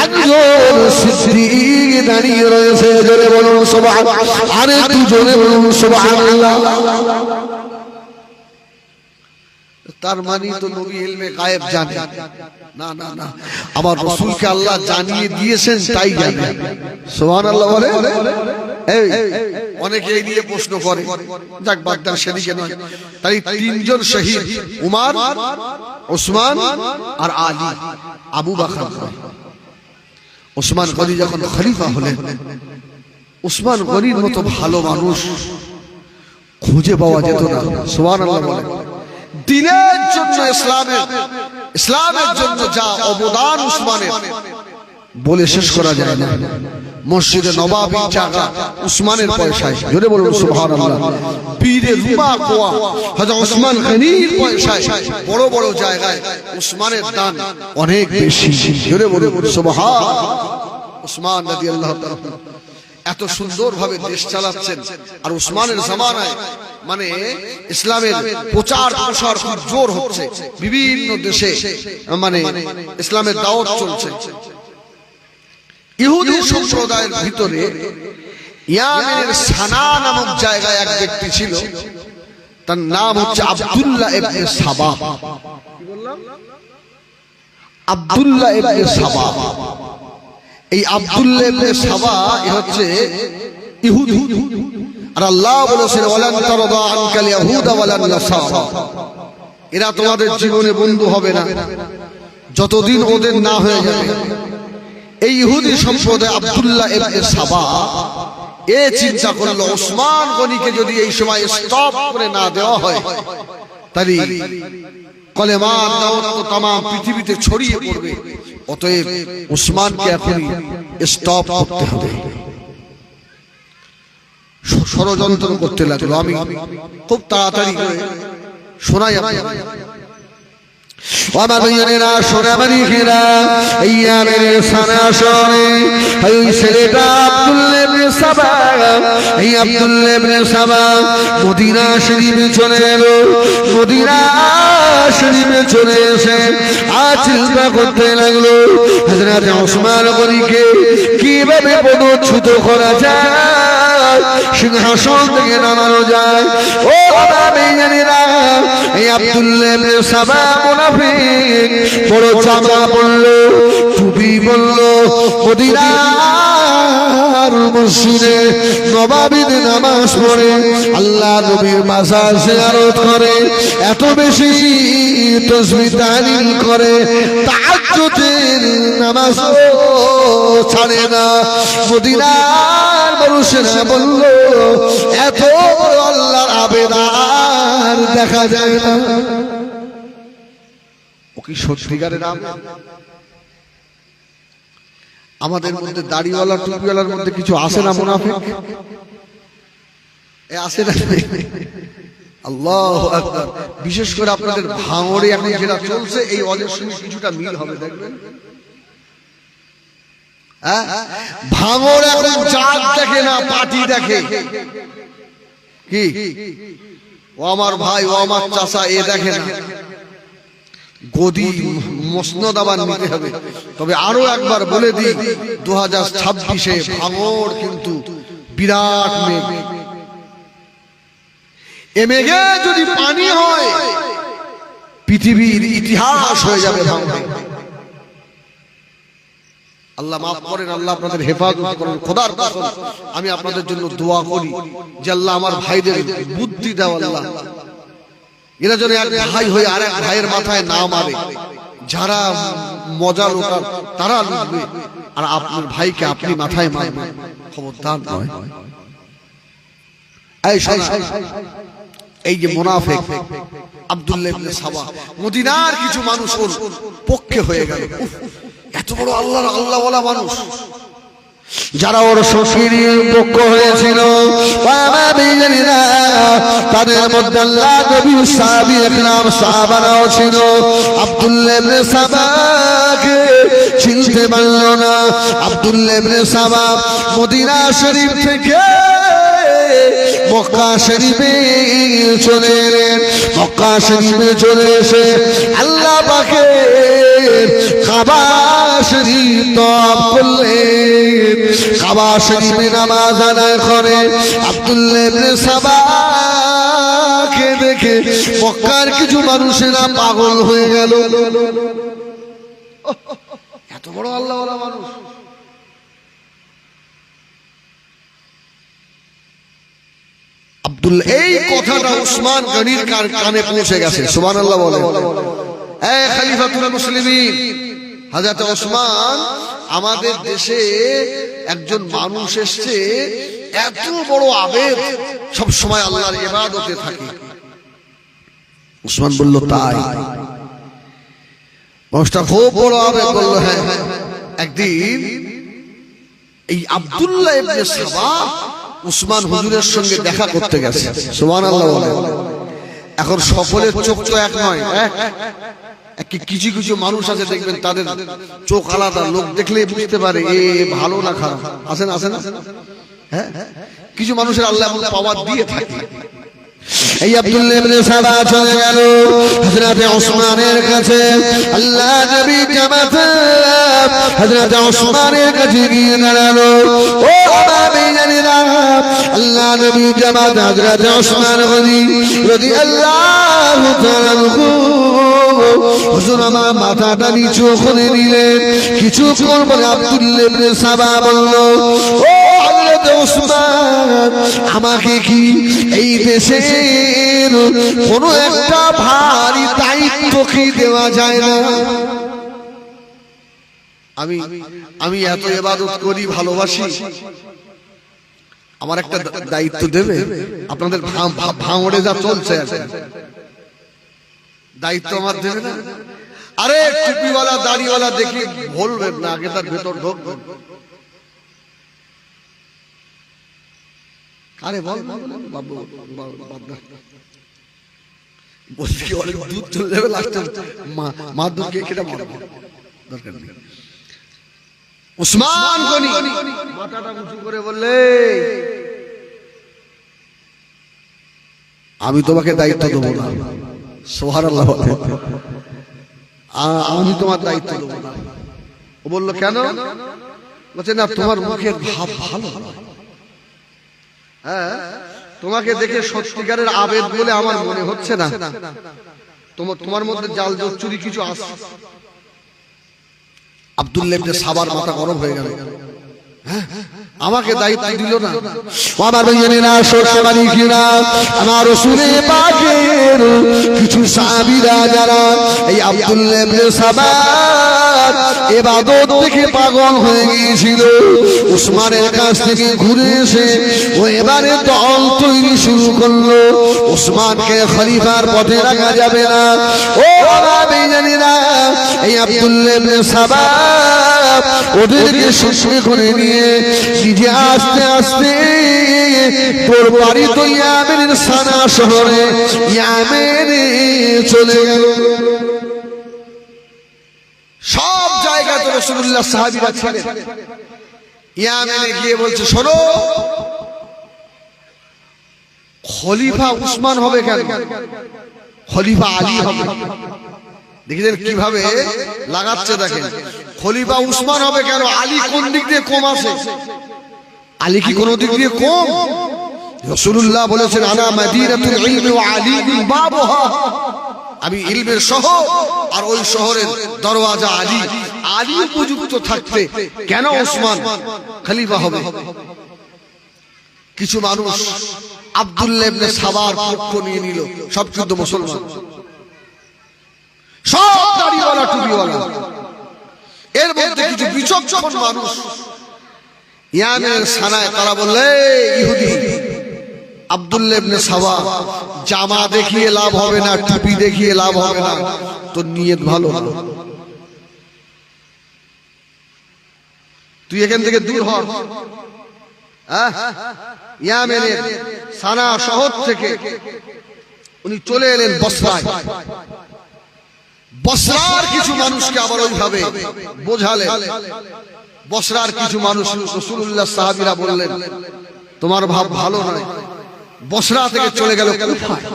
একজন সিদ্দিক দাঁড়িয়ে রয়েছে জোরে বলুন সুবহানাল্লাহ আরে দুজনে বলুন সুবহানাল্লাহ তার মানে তো নবী ইলমে গায়েব জানে না। না না, আমার রাসূলকে আল্লাহ জানিয়ে দিয়েছেন তাই জানে। সুবহানাল্লাহ বলে। এই অনেকে এই নিয়ে প্রশ্ন করে, যাক বাদ দাও, সেদিকে নয়। তাই তিনজন শহীদ, উমর, ওসমান আর আলী, আবু বকর। ওসমান গনি যখন খলিফা হলেন, ওসমান গনির মতো ভালো মানুষ খুঁজে পাওয়া যেত না। সুবহানাল্লাহ বলে। দিনের জন্য, ইসলামের জন্য যা অবদান ওসমানের বলে শেষ করা যায় না। মসজিদে নববী জায়গা ওসমানের পয়সায়, জোরে বলুন সুবহানাল্লাহ। পীরে রুবা কোয়া হযরত ওসমান গনির পয়সায় বড় বড় জায়গায় ওসমানের দান অনেক বেশি, জোরে বলুন সুবহানাল্লাহ। ওসমান রাদিয়াল্লাহু তাআলা এত সুন্দরভাবে দেশ চালাচ্ছেন, আর ওসমানের জামানায় মানে ইসলামের প্রচার প্রসার খুব জোর হচ্ছে, বিভিন্ন দেশে মানে ইসলামের দাওয়াত চলছে। ইহুদি সম্প্রদায়ের ভিতরে ইয়ামেনের সানা নামক জায়গায় এক ব্যক্তি ছিল, তার নাম হচ্ছে আব্দুল্লাহ ইবনে সাবা। কি বললাম? আব্দুল্লাহ ইবনে সাবা। এই আব্দুল্লাহ ইবনে সাবা হচ্ছে ইহুদি, আর আল্লাহ বলেছেন ওয়ালান তারদা আনকাল ইয়াহুদা ওয়ালান নাসারা, এরা তোমাদের জীবনে বন্ধু হবে না যতদিন ওদের না হয়ে যাবে। এই ইহুদি সম্প্রদায় আব্দুল্লাহ ইবনে সাবা এ চিন্তা করলো, ওসমান গনিকে যদি এই সময় স্টপ করে না দেওয়া হয় তাহলে কলেমার দাওয়াত তো तमाम পৃথিবীতে ছড়িয়ে পড়বে, অতএব ওসমানকে এখনই স্টপ করতে হবে। ষড়যন্ত্র করতে লাগলো। আমি খুব তাড়াতাড়ি করে শোনাই আপনাদের। ওয়ামাদিনা সোনামারি খেরা ইয়ামের সানা শহরে ওই ছেলেটা আব্দুল্লাহ ইবনে সাবা, এই আব্দুল্লাহ ইবনে সাবা মদিনা শরীফে চলে এলো। মদিনা শরীফে চলে এসে চিন্তা করতে লাগলো হযরত ওসমান গনিকে কিভাবে পদচ্যুত করা যায়, সিংহাসন থেকে নামানো যায়। ও বাবা, এই আব্দুল্লাহ ইবনে সাবা মুনাফিক, বড় চামড়া পড়লো, টুপি পড়লো, মদিনার মসজিদে নববীতে নামাজ পড়ে, আল্লাহ নবীর মাজার জিয়ারত করে, এত বেশি তাসবিহ তাহলিল করে, তাহাজ্জুদের নামাজ ছাড়ে না। মদিনার মানুষেরা বলল, এত আল্লাহর আবেদন দেখা যায় না। ও কি সত্যিকারের নাম? আমাদের মধ্যে দাড়িওয়ালা টুপিওয়ালার মধ্যে কিছু আসে না মুনাফিক? এ আসে না? আল্লাহু আকবার। বিশেষ করে আপনাদের ভাঙড়ে এখন যেটা চলছে, এই ওয়াজের সঙ্গে কিছুটা মিল হবে, দেখবেন। ভাঙড় এখন জাত দেখে না, পার্টি দেখে। কি ও আমার ভাই, ও আমার চাচা, এ দেখে না। গদি মসনদ আবার নিতে হবে। তবে আরো একবার বলে দিই, 2026-এ ভাঙড় কিন্তু বিরাট মেঘ। এ মেঘে যদি পানি হয়, পৃথিবীর ইতিহাস হয়ে যাবে ভাঙড়ে। আল্লাহ মাফ করেন, আল্লাহ আপনাদের হেফাজত করেন। খোদার কসম আমি আপনাদের জন্য দোয়া করি যে আল্লাহ আমার ভাইদের বুদ্ধি দাও। আল্লাহ এরা যেন এক ভাই হয়ে আর এক ভাইয়ের মাথায় না মারে। যারা মজা লোটার তারা লুটবে, আর আপনার ভাইকে আপনি মাথায় মারবেন, খবরদার নয়। এই যে মুনাফিক আব্দুল্লাহ ইবনে সাবা, মদিনার কিছু মানুষ ওর পক্ষে হয়ে গেল। এত বড় আল্লাহওয়ালা মানুষ, যারা ওর শ্বশুরের পক্ষ হয়েছিল, তাদের মধ্যে আল্লাহ নবী সাহাবী একরাম সাহাবারাও ছিল। আব্দুল্লাহ ইবনে সাবাকে চিনতে পারল না। আব্দুল্লাহ ইবনে সাবা মদিনা শরীফ থেকে মক্কা শরীফে চলে এলেন। মক্কা শরীফে চলে এসে আল্লাহ পাকের কাবা শরীফ তওয়াফ করলেন। কাবা শরীফে নামাজ আদায় করে আব্দুল্লাহ ইবনে সাবাকে উসমানকে দেখে মক্কার কিছু মানুষেরা পাগল হয়ে গেল। এত বড় আল্লাহওয়ালা মানুষ। আব্দুল এই কথাটা উসমান গনির কানে পৌঁছে গেছে। সুবহানাল্লাহ বলেন। এই খলিফাতুল মুসলিমিন হযরত ওসমান, আমাদের দেশে একজন মানুষ এসেছে, এত বড় আবেদ, সব সময় আল্লাহর ইবাদতে থাকে। উসমান বলল, তাই? মানুষটা খুব বড় আবেদ। বলল, হ্যাঁ। একদিন এই আব্দুল্লাহ ইবনে সাবা উসমান হুজুরের সঙ্গে দেখা করতে গেছে। সুবহানাল্লাহ বলেন। এখন সকলের চোখ তো এক নয়, কিছু কিছু মানুষ আছে দেখবেন তাদের চোখ আলাদা, লোক দেখলেই বুঝতে পারে এ ভালো না খারাপ। আছে না? হ্যাঁ, কিছু মানুষের আল্লাহ এমন পাওয়ার দিয়ে থাকে। এই আব্দুল্লাহ ইবনে সাবা চলে গেল হযরত ওসমানের কাছে। আল্লাহ নবী জামাতে হযরত ওসমানের কাছে গিয়ে দাঁড়ালো। ও বাবাইজানেরা, আল্লাহ নবী জামাতে হযরত ওসমান গনি রাদিয়াল্লাহু তাআলা হুজুর আমার মাথাটা নিচু করে নিলেন। কিছুক্ষণ পরে আব্দুল্লাহ ইবনে সাবা বলল, ও হযরত ওসমান, আমাকে কি এই দেশে কোন একটা ভারী দায়িত্ব কি দেওয়া যায় না? আমি এত ইবাদত করি, ভালোবাসি, আমার একটা দায়িত্ব দেবে? আপনাদের ভাঙড়ে যা চলছে দায়িত্ব আমার দেবে না? আরে টুপিওয়ালা দাড়িওয়ালা দেখি বলবেন না, আগে তার ভেতর ঢুকবেন। আরে বল বাবু, বলছি অনেক দুধ চলে যাবে, লাস্টে মা দুধ কে কেটে মারবো, দরকার নেই। উসমান গনি মাথাটা উঁচু করে বললে, আমি তোমাকে দায়িত্ব দেবো না। সুবহানাল্লাহ, আমি তোমার দায়িত্ব দেবো না। ও বললো, কেন? বলছে, না, তোমার মুখের ভাব ভালো। হ্যাঁ, তোমাকে দেখে সত্যিকারের আবেদ বলে আমার মনে হচ্ছে না। তোমার মধ্যে জাল জোর চুরি কিছু আছে। আব্দুল্লাহ ইবনে সাবার মাথা গরম হয়ে গেল। আমাকে দায়িত্ব দিল না। আমার ভাইয়েরা, সোনামানিকেরা, আমার রাসূল পাকের কিছু সাহাবীরা যারা এই আব্দুল্লাহ ইবনে সাবার ইবাদত থেকে পাগল হয়ে গিয়েছিল, উসমানের কাছ থেকে ঘুরে এসে ও এবারে দল তৈরি শুরু করলো। উসমানকে খলিফার পথে রাখা যাবে না। ও আমার ভাইয়েরা, এই আব্দুল্লাহ ইবনে সাবার ওদেরকে সঙ্গে করে নিয়ে নিজে আস্তে আস্তে তোর বাড়ি তো ইয়ামেনের সানা শহরে ইয়ামেনে চলে গেল। সব জায়গায় তো রাসূলুল্লাহ সাহাবীরা ছিলেন। ইয়ামেনে গিয়ে বলছে, শোনো, খলিফা উসমান হবে কেন? খলিফা আলী হবে। দেখেছেন কিভাবে লাগাচ্ছে? দেখেন, খলিফা উসমান হবে কেন? আলী কোন দিক দিয়ে কম আছে? আলী কি কোন দিক দিয়ে কম? রাসূলুল্লাহ বলেছেন, আনা মাদিনাতুল ইলমি ওয়া আলীউল বাবুহা, আমি ইলমের শহর আর ওই শহরের দরওয়াজা আলী। আলী উপযুক্ত থাকতে কেন উসমান খলিফা হবে? কিছু মানুষ আব্দুল্লাহ ইবনে সাবার পক্ষ নিয়ে নিল, সব শুদ্ধ মুসলমান, সব দাড়িওয়ালা টুপিওয়ালা। এর মধ্যে কিছু বিচক্ষণ মানুষ ইয়ামেনের সানায়, তারা বললে, ইহুদি আব্দুল্লাহ ইবনে সাবা, জামা দেখিয়ে লাভ হবে না, টুপি দেখিয়ে লাভ হবে না, তোর নিয়ত ভালো, তুই এখান থেকে দূর হ। ইয়ামেনের সানা শহর থেকে উনি চলে এলেন বসরায়। বসরার কিছু মানুষকে আবার ওইভাবে বোঝালেন। বসরার কিছু মানুষ, রাসূলুল্লাহ সাহাবীরা বললেন, তোমার ভাব ভালো নয়। বসরা থেকে চলে গেল কুফায়।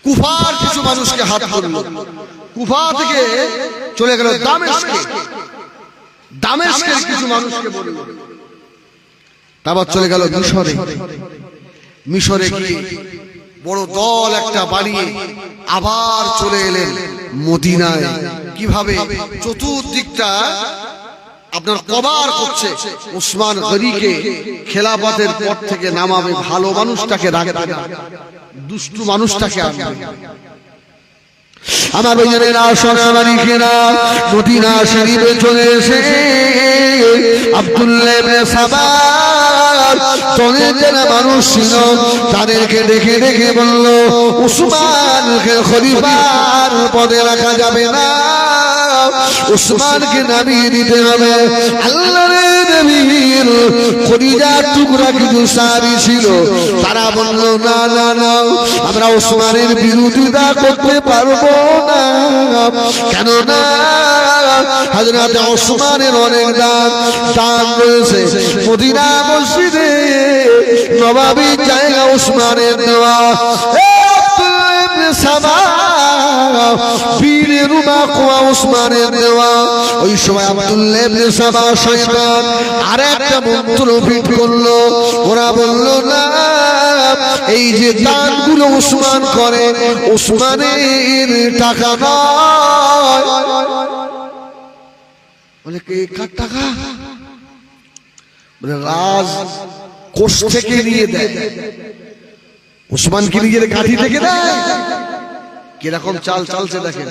কুফার কিছু মানুষকে হাত ধরল। কুফা থেকে চলে গেল দামেস্কে। দামেস্কের কিছু মানুষকে বলল। তারপর চলে গেল মিশরে। মিশরে গিয়ে বড় দল একটা বানিয়ে আবার চলে এলেন মদিনায়। কিভাবে? চতুর্দিকটা আপনার কভার করছে। উসমান গনিকে খেলাফতের পর থেকে নামাবে, ভালো মানুষটাকে রাখবে না, দুষ্টু মানুষটাকে আনবে। আমার ভাইয়েরা সোনামানিকেরা, মদিনা শরীফে চলে এসে আব্দুল্লাহ ইবনে সাবা দলের যারা মানুষ ছিল তাদেরকে দেখে দেখে বলল, উসমানকে খলিফার পদে রাখা যাবে না, উসমানকে নামিয়ে দিতে হবে। আল্লাহর নবীর কলিজার টুকরা কিছু সাহাবী ছিল, তারা বলল, না না না, আমরা উসমানের বিরোধিতা করতে পারবো না। কেন না? হযরত উসমানের অনেক দান রয়েছে। মদিনা মসজিদে নববীর জায়গা উসমানের দেওয়া। ওই সময় আব্দুল্লাহ ইবনে সাবা শয়তান আরেকটা মন্ত্র ফিট করলো। ওরা বলল, না, এই যে দানগুলো উসমান করে, উসমানের টাকা নয়। বলে, কে কার টাকা? বলে, রাজ কোষ থেকে নিয়ে দেয়, উসমানকে নিজের গাড়ি থেকে দেয়। কিরকম চাল চালছে দেখেন,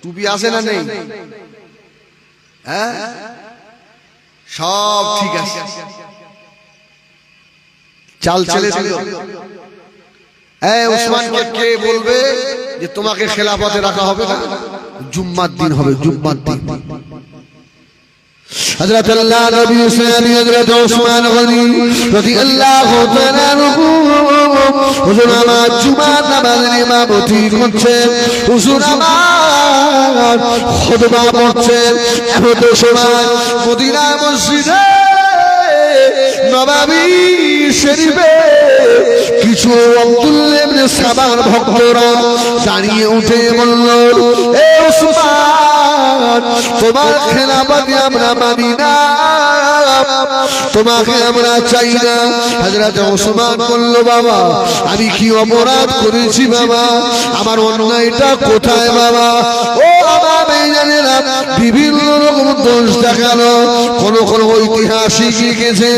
টুপি আছে না নেই? হ্যাঁ, সব ঠিক আছে, চাল চলে দিল। উসমানকে কে বলবে যে তোমাকে খেলাফতে রাখা হবে না? জুম্মার দিন হবে, জুম্মার দিন। হযরত আল্লাহ নবী সাল্লাল্লাহু হযরত উসমান গনি রাদিয়াল্লাহু তাআলা আনহু হুজুর আমার জুমার নামাজের ইমামতি করছেন, হুজুর আমার খুতবা পড়ছেন। এমন সময় মদিনা মসজিদে নববী শরীফে কিছু আব্দুল্লাহ ইবনে সাবার ভক্তরা দাঁড়িয়ে উঠে বলল, এ উসমান, তোমার খেলাফতে আমরা মানি না, তোমাকে আমরা চাই না। হযরত উসমান বলল, বাবা, আমি কি অপরাধ করেছি বাবা? আমার অন্যায়টা কোথায় বাবা? ও আমার বেজানেরা, বিভিন্ন রকম দোষ দেখালো। কোন কোন ঐতিহাসিক লিখেছে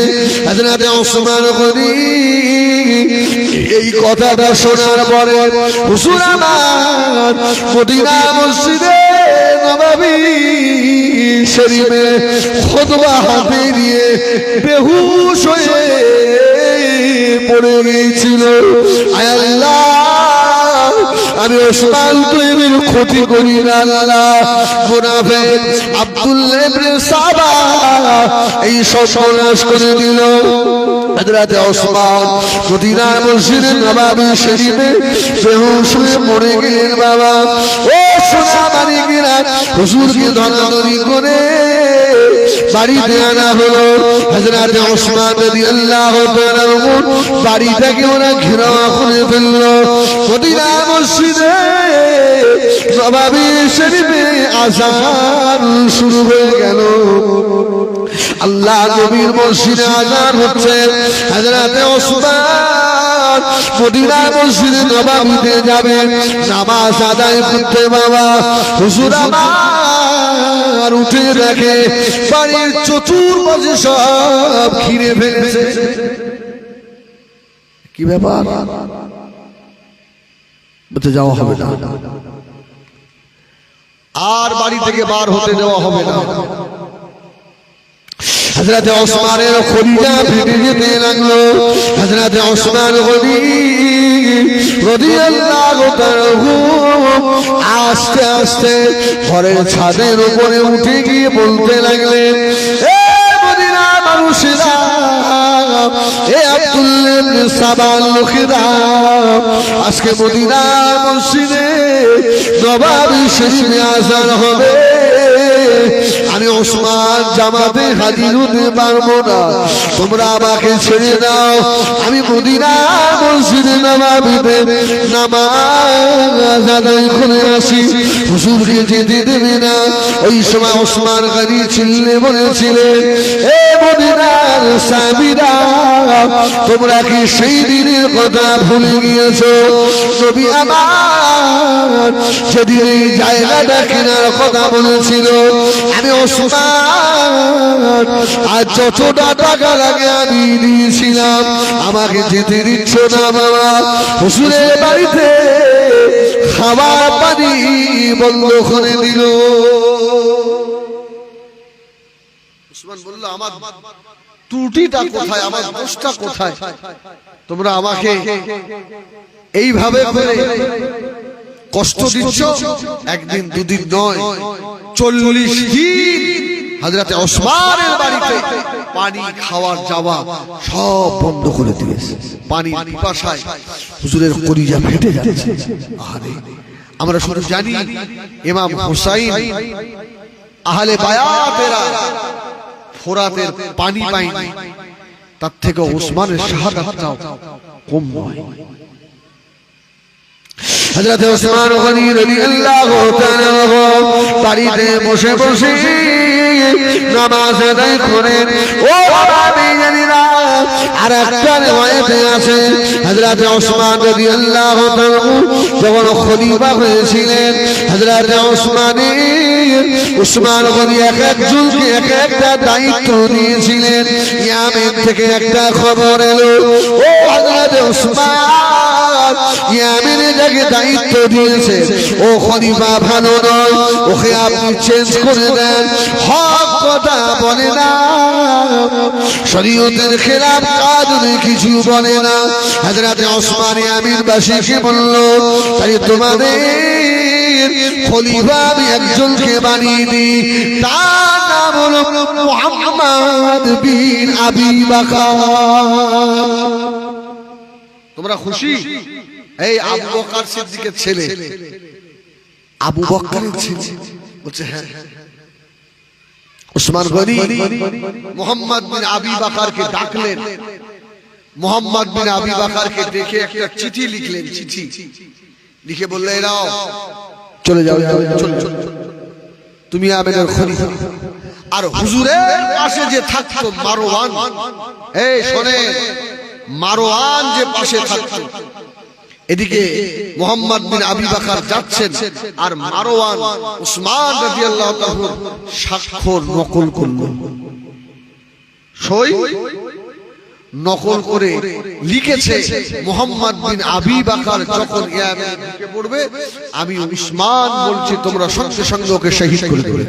হযরত উসমান গনি এই কথাটা শোনার পরে হুজুর আমার মদিনা মসজিদে নববী শরীফে খুতবা হাতে নিয়ে বেহুশ হয়ে পড়ে গিয়েছিল। আয় আল্লাহ, আমি উসমান তুমির ক্ষতি করি না আল্লাহ। মুনাফিক আব্দুল্লাহ ইবনে সাবা এই সর্বনাশ করে দিল। হযরত উসমান মদিনা মসজিদে নববী শরীফে বেহুশ হয়ে পড়ে গেলেন বাবা। ও সোনামানিকেরা, হুজুরকে ধরাধরি করে বাড়িতে আনা হলো। হযরত উসমান রাদিয়াল্লাহু তাআলা বাড়ি থেকে ওরা ঘেরাও করে ফেলল। মদিনা মসজিদে নববী শরীফে আযান শুরু হয়ে গেল। আল্লাহ নবীর মসজিদে আযান হচ্ছে। হযরত উসমান মদিনা মসজিদে নববীতে যাবে নামাজ আদায় করতে বাবা। হুজুর আমার উঠে দেখে বাড়ির চতুর্পাশে সব ঘিরে ফেলেছে। কি ব্যাপার? বলতে যাওয়া হবে না, আর বাড়ি থেকে বার হতে দেওয়া হবে না। হযরত উসমানের খলিজা ফেটে যেতে লাগলো। হযরত উসমান গনি রাদিয়াল্লাহু তাআলা আস্তে আস্তে ঘরের ছাদের উপরে উঠে গিয়ে বলতে লাগলেন, এ মদিনা মানুষেরা, এ আব্দুল্লাহ ইবনে সাবার লোকেরা, আজকে মদিনা মসজিদে নববী শরীফে আযান হবে। আমি ওসমান জামাতে হাজির হতে পারবো না, তোমরা আমাকে ছেড়ে দাও, আমি মদিনার মসজিদে নববীতে নামাজ আদায় করে আসি। হুজুরকে যেতে দেবে না। ওই সময় ওসমান গনি চিল্লে বলেছিলেন, এ মদিনার সাহাবীরা, তোমরা কি সেই দিনের কথা ভুলে গিয়েছো? নবী আমার যেদিন এই জায়গাটা কেনার কথা বলেছিল, আমি ওসমান আর যতটা টাকা লাগে আমি দিয়েছিলাম, আমাকে যেতে দিচ্ছ না বাবা। হুজুরের বাড়িতে খাবার পানি বন্ধ করে দিল। ওসমান বলল, আমার ত্রুটিটা কোথায়, আমার দোষটা কোথায়? তোমরা আমাকে এইভাবে করে কষ্ট দিচ্ছ। একদিন দুদিন নয়, 40 দিন হযরতে ওসমানের বাড়িতে পানি খাওয়ার যাওয়া সব বন্ধ করে দিয়েছে। পানি পিপাসায় হুজুরের কলিজা ফেটে যাচ্ছে। আরে আমরা শুধু জানি ইমাম হুসাইন আহলে বায়াতেরা ফোরাতের পানি পায়নি, তার থেকে ওসমানের শাহাদাতটাও কম নয়। হযরত ওসমান গনি রাদিয়াল্লাহু তাআলা বাড়িতে বসে বসে নামাজ আদায় করেন। ও বাবা বেজানিরা, আর একটা riwayate আছে হযরত ওসমান রাদিয়াল্লাহু তাআলা যখন খলিফা হয়েছিলেন, হযরত ওসমান গনি এক একজনকে এক একটা দায়িত্ব দিয়েছিলেন। ইয়ামেন থেকে একটা খবর এলো, ও হযরত ওসমান ইয়ামেনে যাকে দায়িত্ব দিয়েছে ও খলিফা ভালো নয়, ওকে আপনি চেঞ্জ করে দেন। হক কথা বলে না, শরীয়তের খেলাফ কাজ কিছু বলে না। হযরত ওসমান ইয়ামিনবাসীকে বলল, তাই তোমাদের খলিফা আমি একজনকে বানিয়ে দিই, তার নাম হলো মুহাম্মদ বিন আবি বকর। তোমরা খুশি? এই আবু বকর সিদ্দিকের ছেলে, আবু বকরের ছেলে বলছে হ্যাঁ। ওসমান গনি মুহাম্মদ বিন আবি বকরকে ডাকলেন। মুহাম্মদ বিন আবি বকরকে দেখে একটা চিঠি লিখলেন। চিঠি লিখে বললেন, এরাও চলে যাও, চল চল, তুমি আমেনের খলিফা। আর হুজুরের পাশে যে থাকতো মারওয়ান, এই শোনে, মারওয়ান যে পাশে থাকতো, এদিকে মুহাম্মদ বিন আবি বকর যাচ্ছেন, আর মারওয়ান ওসমান রাদিয়াল্লাহু তাআলা স্বাক্ষর নকল করলো, সই নকল করে লিখেছে, মুহাম্মদ বিন আবি বকর যখন ইয়ামেনে ঢুকে পড়বে, আমি ওসমান বলছি তোমরা সঙ্গে সঙ্গে ওকে শহীদ করে দেবে।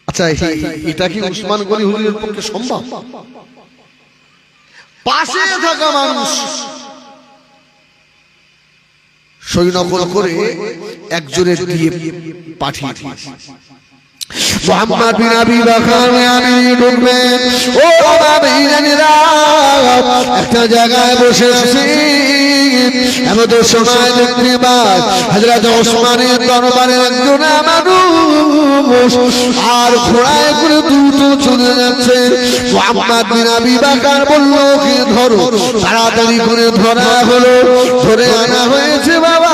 আচ্ছা, এটা কি ওসমান গনি হুজুরের পক্ষে সম্ভব? পাশে থাকা মানুষ সই নকল করে একজনের দিয়ে পাঠিয়ে দিয়েছে। মুহাম্মদ বিন আবি বকর আমি ঢুকবেন। ও বাবাইরা, একটা জায়গায় বসে আছি, এমন সময় দেখতে পাই হযরত ওসমানের দরবারের একজন মানুষ আর ঘোড়ায় করে দ্রুত চলে যাচ্ছে। মুহাম্মদ বিন আবি বকর বলল, কি ধরো, তাড়াতাড়ি করে ধরা হলো, ধরে আনা হয়েছে। বাবা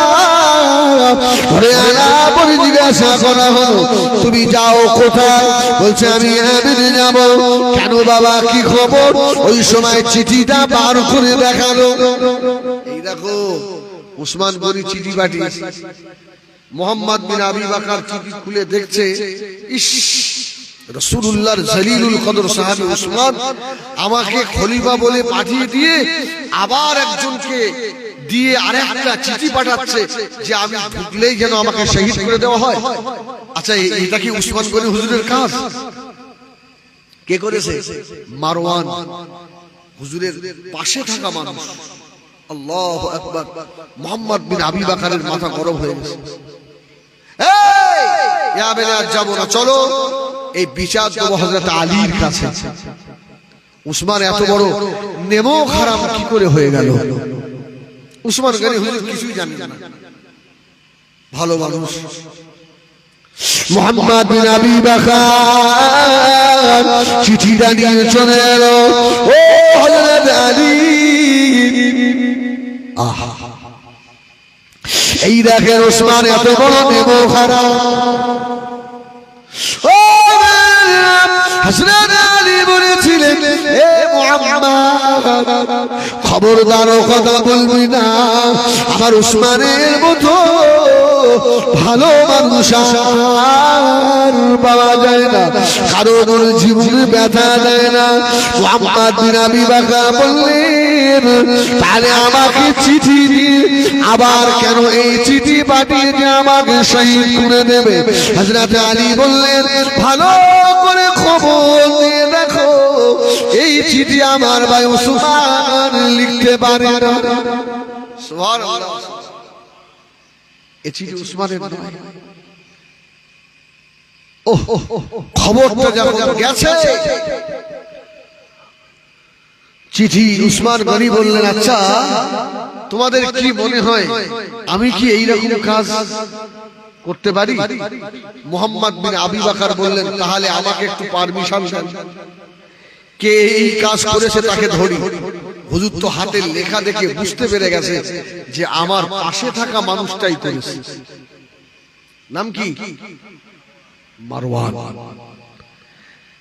ধরে আনা পরে জিজ্ঞাসা করা হলো, তুমি যাও কোথায়? বলছে আমি ইয়ামেনে যাব। কেন বাবা, কি খবর? ওই সময় চিঠিটা বার করে দেখালো। এই দেখো, ওসমান গনি চিঠি পাঠিয়েছে। মুহাম্মদ বিন আবি বকর চিঠি খুলে দেখছে, ইস, রাসূলুল্লাহর জলিলুল কদর সাহাবী ওসমান আমাকে খলিফা বলে পাঠিয়ে দিয়ে আবার একজনকে দিয়ে আরেকটা চিঠি পাঠাচ্ছে যে আমি ঢুকলেই যেন আমাকে শহীদ করে দেওয়া হয়। আচ্ছা, এটা কি ওসমান গনি হুজুরের কাজ? কে করেছে? মারওয়ান, হুজুরের পাশে থাকা মানুষ। আল্লাহু আকবার। মুহাম্মদ বিন আবি বকরের মাথা গরম হয়ে গেছে। এই ইয়ামেনে আজ যাব না, চলো এই বিচার দেব হযরত আলীর কাছে। উসমান এত বড় নেমক হারাম কি করে হয়ে গেল? উসমান গনি হুজুর কিছুই জানেন না, ভালো মানুষ। মুহাম্মদ বিন আবি বকর চিঠিটা নিয়ে চলে এলো। ও হযরত আলী, আহা, এই দেখেন ওসমান এত বড় নেমো খারাপ। ও হযরত আলী বলেছিলেন, এ মুহাম্মদ, খবরদার কথা বলবি না, আমার ওসমানের মতো ভালো মানুষ আর পাওয়া যায় না, কারোর জীবনে ব্যথা দেয় না। মুহাম্মদ বিন আবি বকর বললেন, তাহলে আমাকে চিঠি দিয়ে আবার কেন এই চিঠি পাঠিয়ে যে আমাকে শহীদ করে দেবে? হযরত আলী বললেন, ভালো করে খবর নিয়ে দেখো, এই চিঠি আমার ভাই ওসমান লিখতে পারে না। সুবহানাল্লাহ, এই চিঠি ওসমানের নয়। ওহ, খবরটা যখন গেছে, চিঠি উসমান গনি বললেন, আচ্ছা তোমাদের কি মনে হয় আমি কি এইরকম কাজ করতে পারি? মুহাম্মদ বিন আবি বকর বললেন, তাহলে আমাকে একটু পারমিশন দেন, কে এই কাজ করেছে তাকে ধরি। হুজুর তো হাতের লেখা দেখে বুঝতে পেরে গেছে যে আমার পাশে থাকা মানুষটাই করেছে। নাম কি? মারওয়ান।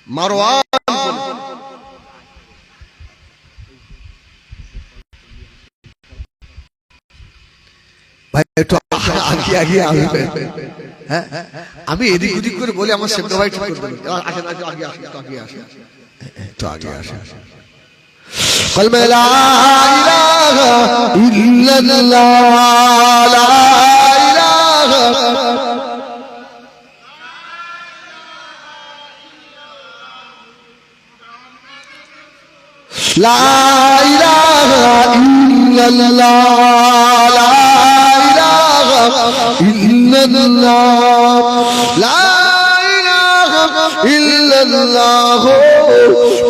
মারওয়ান ভাই একটু আগে আগে আসবে। হ্যাঁ, আমি এদিক ওদিক করে বলে আমার সেদ্ধ ভাই ঠিক করে দেবে। আসেন, আগে আসেন, আগে আসেন, একটু আগে আসেন। কলমে লা ইলাহা ইল্লাল্লাহ, লা ইলাহা, লা ইলাহা ইল্লাল্লাহ, লা ইলাহা ইল্লাল্লাহ, লা ইলাহা ইল্লাল্লাহ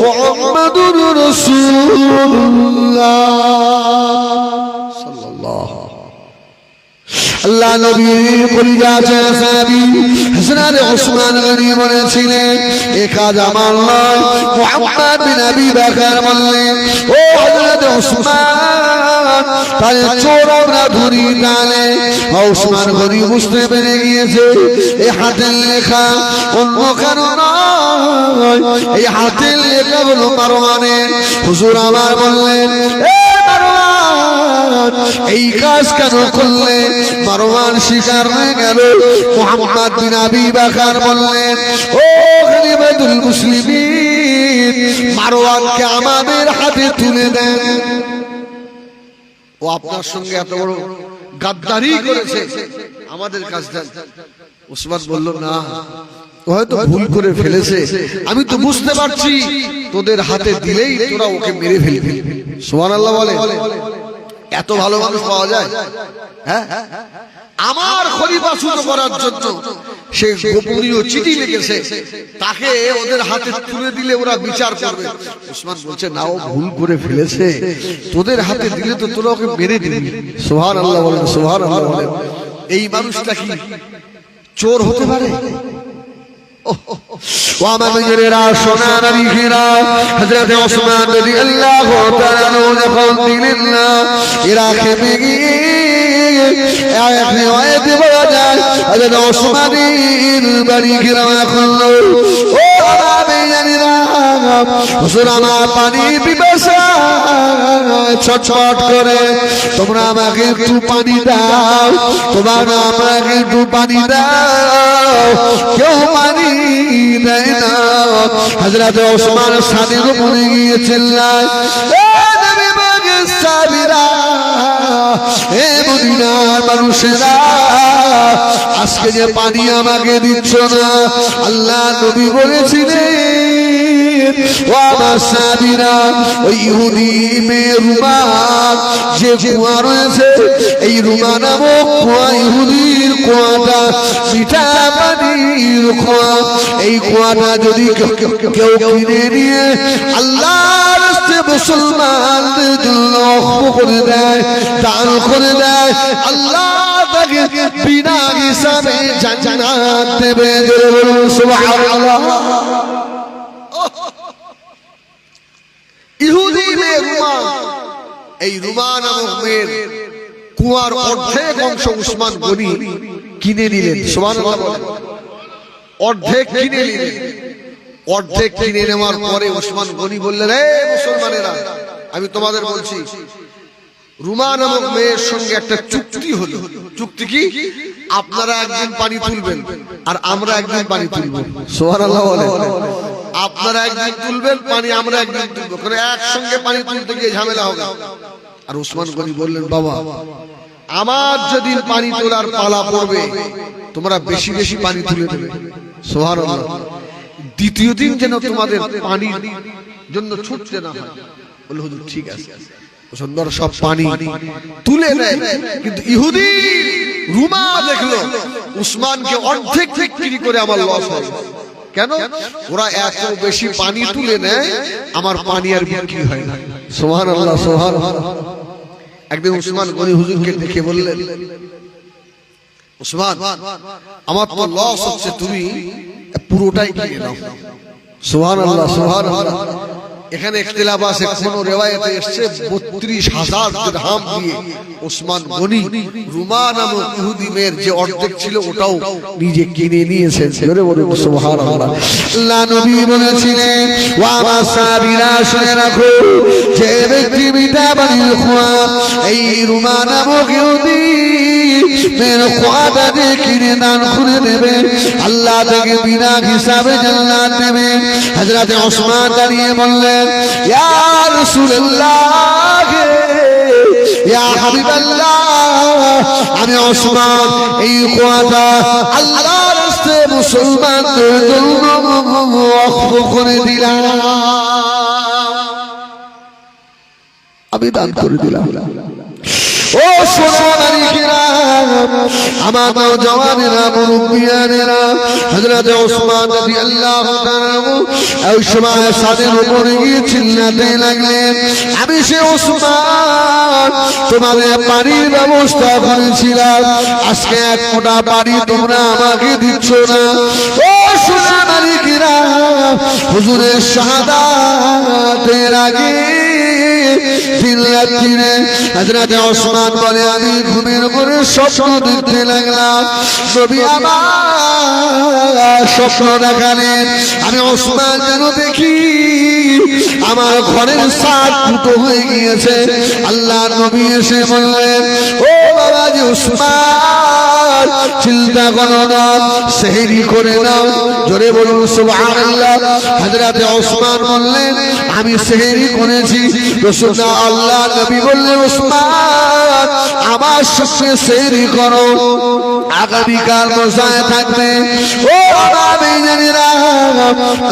মুহাম্মাদুর রাসূলুল্লাহ সাল্লাল্লাহু। আল্লাহ নবীর পরিচয় সাহাবী হযরত ওসমান গনি বলেছিলেন, এ কাজ আমার নয়। মুহাম্মদ বিন আবি বকর বললেন, ও হযরত ওসমান, তাহলে চোর আমরা ধরি নালে। ওসমান গনি বুঝতে পেরে গিয়েছে এই হাতের লেখা অন্য কারো নয়, এই হাতের লেখা হলো মারওয়ানের। হুজুর আমার বললেন, এই কাজ কেন করলে? মারওয়ান শিকার হয়ে গেল। মুহাম্মদ বিন আবি বকর বললেন, ও খলিফাতুল মুসলিমিন, মারওয়ানকে আমাদের হাতে তুলে দেন। ও আপনার সঙ্গে এত বড় গাদ্দারি করেছে, আমাদের কাজ দেন। ওসমান বলল, না, ও হয়তো ভুল করে ফেলেছে, আমি তো বুঝতে পারছি তোদের হাতে দিলেই তোরা ওকে মেরে ফেলবি। সুবহানাল্লাহ বলে। এত ভালো মানুষ পাওয়া যায়? হ্যাঁ, আমার খলিফা সুতো করার জন্য সে গোপনীয় চিঠি লিখেছে, তাকে ওদের হাতে তুলে দিলে ওরা বিচার করবে। ওসমান বলছে, না, ও ভুল করে ফেলেছে, তোদের হাতে দিলে তো তোরা ওকে মেরে দিবি। সুবহানাল্লাহ বলেন, সুবহানাল্লাহ বলেন। এই মানুষটা কি চোর হতে পারে? ওয়ামানজেরা সোনা নবীরা হযরত ওসমান রাদিয়াল্লাহু তাআলা যখন দিলেন না, এরা খেপে গিয়ে এক রিওয়ায়াতে বলা যায় হযরত ওসমানের বাড়ি ঘেরাও করলো। ও আবেজানিরা, হুজুর আমার পানি পিপাসা ছটফট করে, তোমরা আমাকে একটু পানি দাও, তোমরা আমাকে একটু পানি দাও। কেউ পানি দেয় না। হযরত ওসমান সাদের উপরে গিয়ে চিল্লায়, হে মদিনার মানুষেরা, আজকে যে পানি আমাকে দিচ্ছ না, আল্লাহ নবী বলেছিলেন, ও আমার সাহাবীরা, ওই ইহুদি মেয়ে রুমা যে কুয়া রয়েছে, এই রুমা নামক কুয়া, ইহুদির কুয়াটা মিঠা পানির কুয়া। এই কুয়াটা যদি কেউ কিনে নিয়ে আল্লাহর রাস্তায় মুসলমানদের জন্য ওয়াকফ করে দেয়, দান করে দেয়, আল্লাহ তাকে আমাকে বিনা হিসাবে জান্নাত দেবে। সুবহানাল্লাহ। ইহুদি মেয়ে রুমা, এই রুমা নামক মেয়ের কুয়ার অর্ধেক অংশ উসমান গনি কিনে নিলেন। সুবহানাল্লাহ বলেন। অর্ধেক কিনে নিলেন। অর্ধেক কিনে নেওয়ার পরে উসমান গনি বললেন, এই মুসলমানেরা, আমি তোমাদের বলছি, রুমা নামক মেয়ের সঙ্গে একটা চুক্তি হলো। চুক্তি কি? আপনারা একদিন পানি তুলবেন আর আমরা একদিন পানি তুলব। সুবহানাল্লাহ বলেন। আপনারা একদিন তুলবেন পানি, আমরা একদিন তুলবো, কারণ একসঙ্গে পানি তুলতে গিয়ে ঝামেলা হবে। আর উসমান গনি বললেন, বাবা, আমার যেদিন পানি তোলার পালা পড়বে তোমরা বেশি বেশি পানি তুলে দেবে। সুবহানাল্লাহ। দ্বিতীয় দিন যেন তোমাদের পানির জন্য ছুটতে না হয়। বলল, হুজুর ঠিক আছে। সুন্দর সব পানি তুলে নেয়, কিন্তু ইহুদি রুমা দেখলো উসমানকে অর্ধেক বিক্রি করে আমার লস হয়। কেন? ওরা এত বেশি পানি তুলে নেয়, আমার পানি আর বিক্রি হয় না। সুবহানাল্লাহ, সুবহানাল্লাহ। একদিন উসমান গনি হুজুরকে দেখে বললেন, উসমান, আমার তো লস হচ্ছে, তুমি পুরোটাই কিনে নাও। সুবহানাল্লাহ, সুবহানাল্লাহ। এখানে ইখতিলাফ আছে, কোন রিওয়ায়াতে এসেছে ৩২,০০০ দিরহাম দিয়ে উসমান গনি রুমা নামক ইহুদি মেয়ের যে অর্ধেক ছিল ওটাও নিজে কিনে নিয়েছেন। জোরে বলুন সুবহানাল্লাহ। আল্লাহ নবী বলেছিলেন, ওয়া মা সাবিরা, শুনে রাখো, যে ব্যক্তি বিটা বানিল খুয়া, এই রুমা নামক ইহুদি মেয়ের খুয়াটা দিয়ে কিনে দান করে দেবে, আল্লাহ থেকে বিনা হিসাবে জান্নাত দেবে। হযরত ওসমান দাঁড়িয়ে বললেন, ইয়া রাসূলুল্লাহ, ইয়া হাবিবাল্লাহ, আমি ওসমান এই খুয়াটা আল্লাহর রাস্তায় মুসলমানদের জন্য ওয়াকফ করে দিলাম, আমি দান করে দিলাম। ও সোনামানিকেরা, আমার নওজওয়ানেরা, মুরব্বিয়ানেরা, হযরত ওসমান রাদিয়াল্লাহু তাআলা ওই সময় সাদের উপরে গিয়ে চিল্লাতে লাগলেন, আমি সে ওসমান, তোমাদের পানির ব্যবস্থা করেছিলাম, আজকে এক ফোঁটা পানি তোমরা আমাকে দিচ্ছ না। ও সোনামানিকেরা, হুজুরের শাহাদাতের আগে দিন রাত্রিরে হযরত ওসমান বলে, আমি ঘুমের উপরে স্বপ্ন দেখতে লাগলাম, নবী আমার স্বপ্ন দেখালেন, আমি ওসমান যেন দেখি আমার ঘরের ছাদ ফুটো হয়ে গিয়েছে। আল্লাহর নবী এসে বললেন, ও বাবাজি ওসমান, চিন্তা করো না, সেহরি করে নাও। জোরে বলুন সুবহানাল্লাহ। হযরত ওসমান বললেন, আমি সেহরি করেছি। রাসূলুল্লাহ আল্লাহ নবী বললেন, ওসমান, আমার সঙ্গে সেহরি করো, আগামীকাল রোজায় থাকবে। ও আমিনেরা,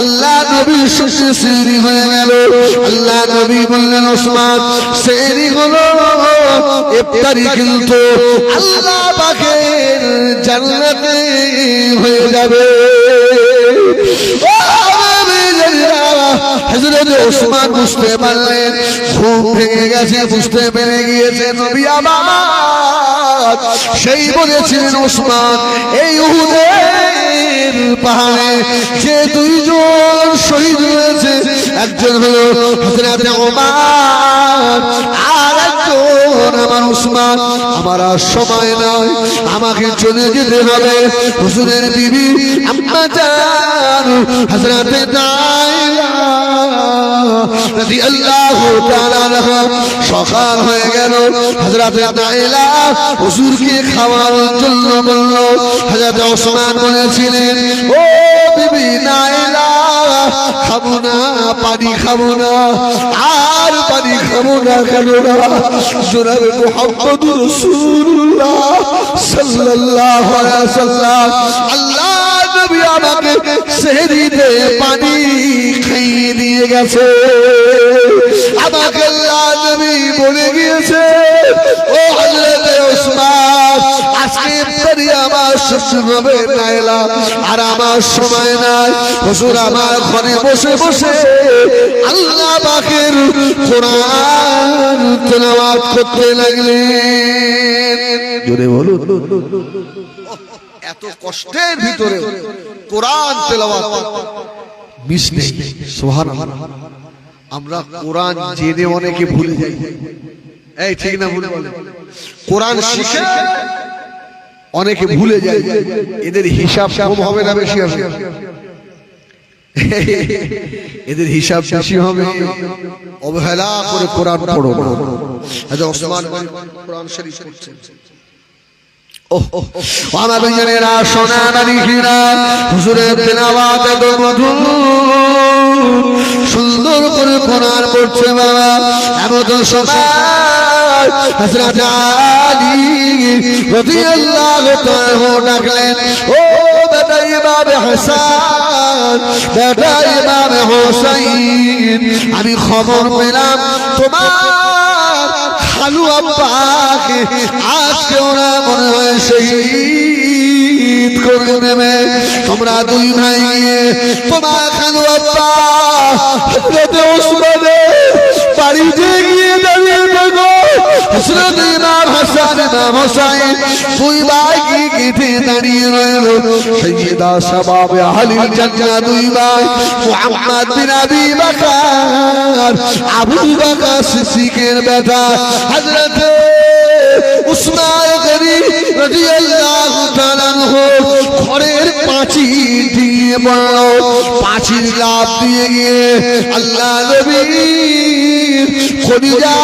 আল্লাহ নবীর সঙ্গে সেহরি হয়ে গেল। আল্লাহ নবী বললেন, ওসমান, সেহরি হলো ইফতারি, কিন্তু আল্লাহ পাকের জান্নাতে হয়ে যাবে। হযরত ওসমান বুঝতে পারলেন, ঘুম ভেঙে গেছে, বুঝতে পেরে গিয়েছে নবী আমার সেই বলেছিলেন, ওসমান, এই উহুদের পাহাড়ে যে দুইজন শহীদ হয়েছে, একজন হলো হযরত ওমর আর একজন আমার ওসমান। আমার আর সময় নয়, আমাকে চলে যেতে হবে। হুজুরের বিবি আম্মা জান হযরত নাইলা রাদিয়াল্লাহু তাআলা আনহা, সকাল হয়ে গেল, হযরত নাইলা হুজুরকে খাওয়ার জন্য বলল। হযরত ওসমান বলেছিলেন, ও বিবি নাইলা, খাবো না, পানি খাবো না, আর পানি খাবো না, কেন না, জনাবে মুহাম্মদুর রাসূলুল্লাহ সাল্লাল্লাহু আলাইহি ওয়াসাল্লাম, আল্লাহ নবী আমাকে সেহরিতে পানি খাইয়ে দিয়ে গেছে। আমাকে আল্লাহ নবী বলে গিয়েছে, ও হযরত ওসমান, আজকে ইফতারি আমার সহ্য হবে না এলা, আর আমার সময় নাই। হুজুর আমার ঘরে বসে বসে আল্লাহ পাকের কোরআন তেলাওয়াত করতে লাগলেন। জোরে বলুন, এত কষ্টের ভিতরে কোরআন তেলাওয়াত মিস নেই। সুবহানাল্লাহ। আমরা কোরআন জেনে অনেকে ভুলে যাই, এই ঠিক না ভুলে বলে, কোরআন শিখে অনেকে ভুলে যায়। এদের হিসাব কম হবে না বেশি হবে? এদের হিসাব বেশি হবে। অবহেলা করে কোরআন পড়ো না। আচ্ছা, ওসমান কোরআন শরীফ পড়ছেন। আমার ভাইয়েরা সোনা মানিকিরা, হুজুরের তেলাওয়াত এত মধুর, সুন্দর করে কোরআন পড়ছে বাবা। এমন সময় হযরত আলী রাদিয়াল্লাহু তাআলা ডাকলেন, ও বেটা ইমাম হাসান, বেটা ইমাম হোসেন, আমি খবর পেলাম তোমার খালু আব্বাকে আজকে ওরা মনে হয় শহীদ করে দেবে। তোমরা দুই ভাই গিয়ে তোমার খালু আব্বা হযরত ওসমানের বাড়িতে গিয়ে দাঁড়িয়ে থাকো। হযরত ইমাম হাসান ইমাম হোসেন দুই ভাই গিয়ে দাঁড়িয়ে রইল। সাইয়্যিদা শাবাব আহলিল জান্নাহ দুই ভাই মুহাম্মদ বিন আবি বকর, আবু বকর সিদ্দিকের বেটা হযরত উসমান গনি রাদিয়াল্লাহু তাআলা ঘরের পাঁচিল দিয়ে বলল, পাঁচিল লাফ দিয়ে গিয়ে আল্লাহ নবী খদিজা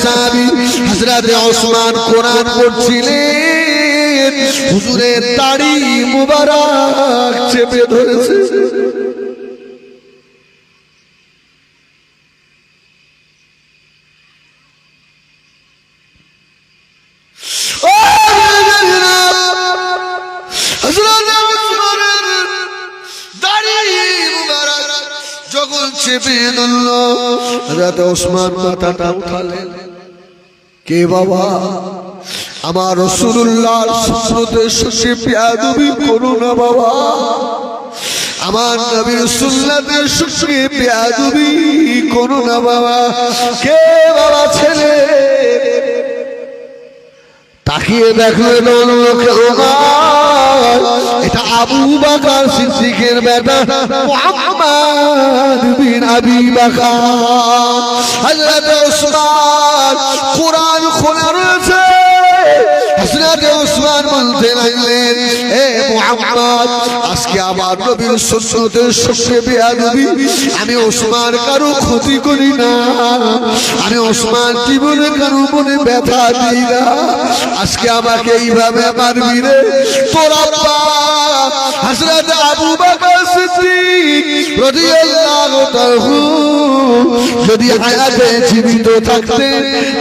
সাহাবী হযরত ওসমান কোরআন পড়ছিলেন। হুজুরের দাড়ি মুবারক চেপে ধরেছে। যখন চেপে ধরল, হযরত ওসমান মাথাটা উঠালেন। কে বাবা? আমার রাসূলুল্লাহর সুন্নতের সাথে বেয়াদবি করো না বাবা, আমার নবীর সুন্নতের সাথে বেয়াদবি করো না বাবা। কে বাবা? ছেলে তাকিয়ে দেখলেন, এটা আবু বকর সিদ্দিকের বেটা মুহাম্মদ বিন আবি বকর। হযরত ওসমান কোরআন খুলে রয়েছে। হযরত ওসমান বলতে লাগলেন, এ মুহাম্মদ, আজকে আমার নবীর সুন্নতের সাথে বেয়াদবি। আমি ওসমান কারো ক্ষতি করি না, আমি ওসমান জীবনে কারো মনে ব্যথা দিই না। আজকে আমাকে এইভাবে মারবি রে? তোর আব্বা হযরত আবু বকর সিদ্দিক রাদিয়াল্লাহু তাআলা যদি হায়াতে জীবিত থাকতেন,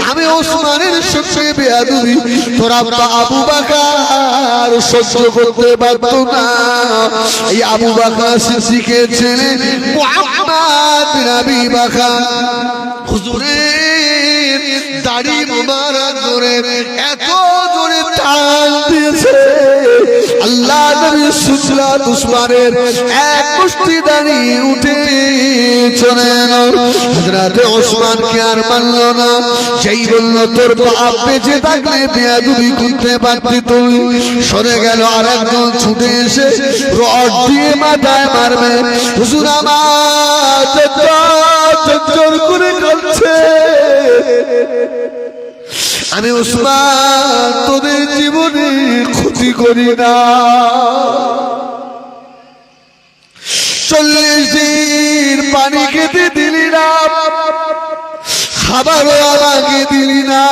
আমি ওসমানের সাথে বেয়াদবি তোর আব্বা আবু বকর সহ্য করতে পারত না। এই আবু বকর সিদ্দিকের ছেলে মুহাম্মদ বিন আবি বকর হুজুরের দাড়ি মুবারক ধরে এত জোরে টান দিয়েছে, আল্লাহ নবী সুন্নাত উসমানের এক মুষ্টি দাড়ি উঠে চলে এলো। হযরত ওসমান কে আর মানল না। যেই বলল তোর বাপ বেঁচে থাকলে বেয়াদবি করতে পারতি তুই, সরে গেল। আর একজন ছুটে এসে রড দিয়ে মাথায় মারবে। হুজুর আমার চঞ্চল করে কাঁদছে। আমি ওসমান তোদের জীবনে ক্ষতি করি না। 40 দিন পানি খেতে দিলি না, খাবারও আমাকে দিলি না,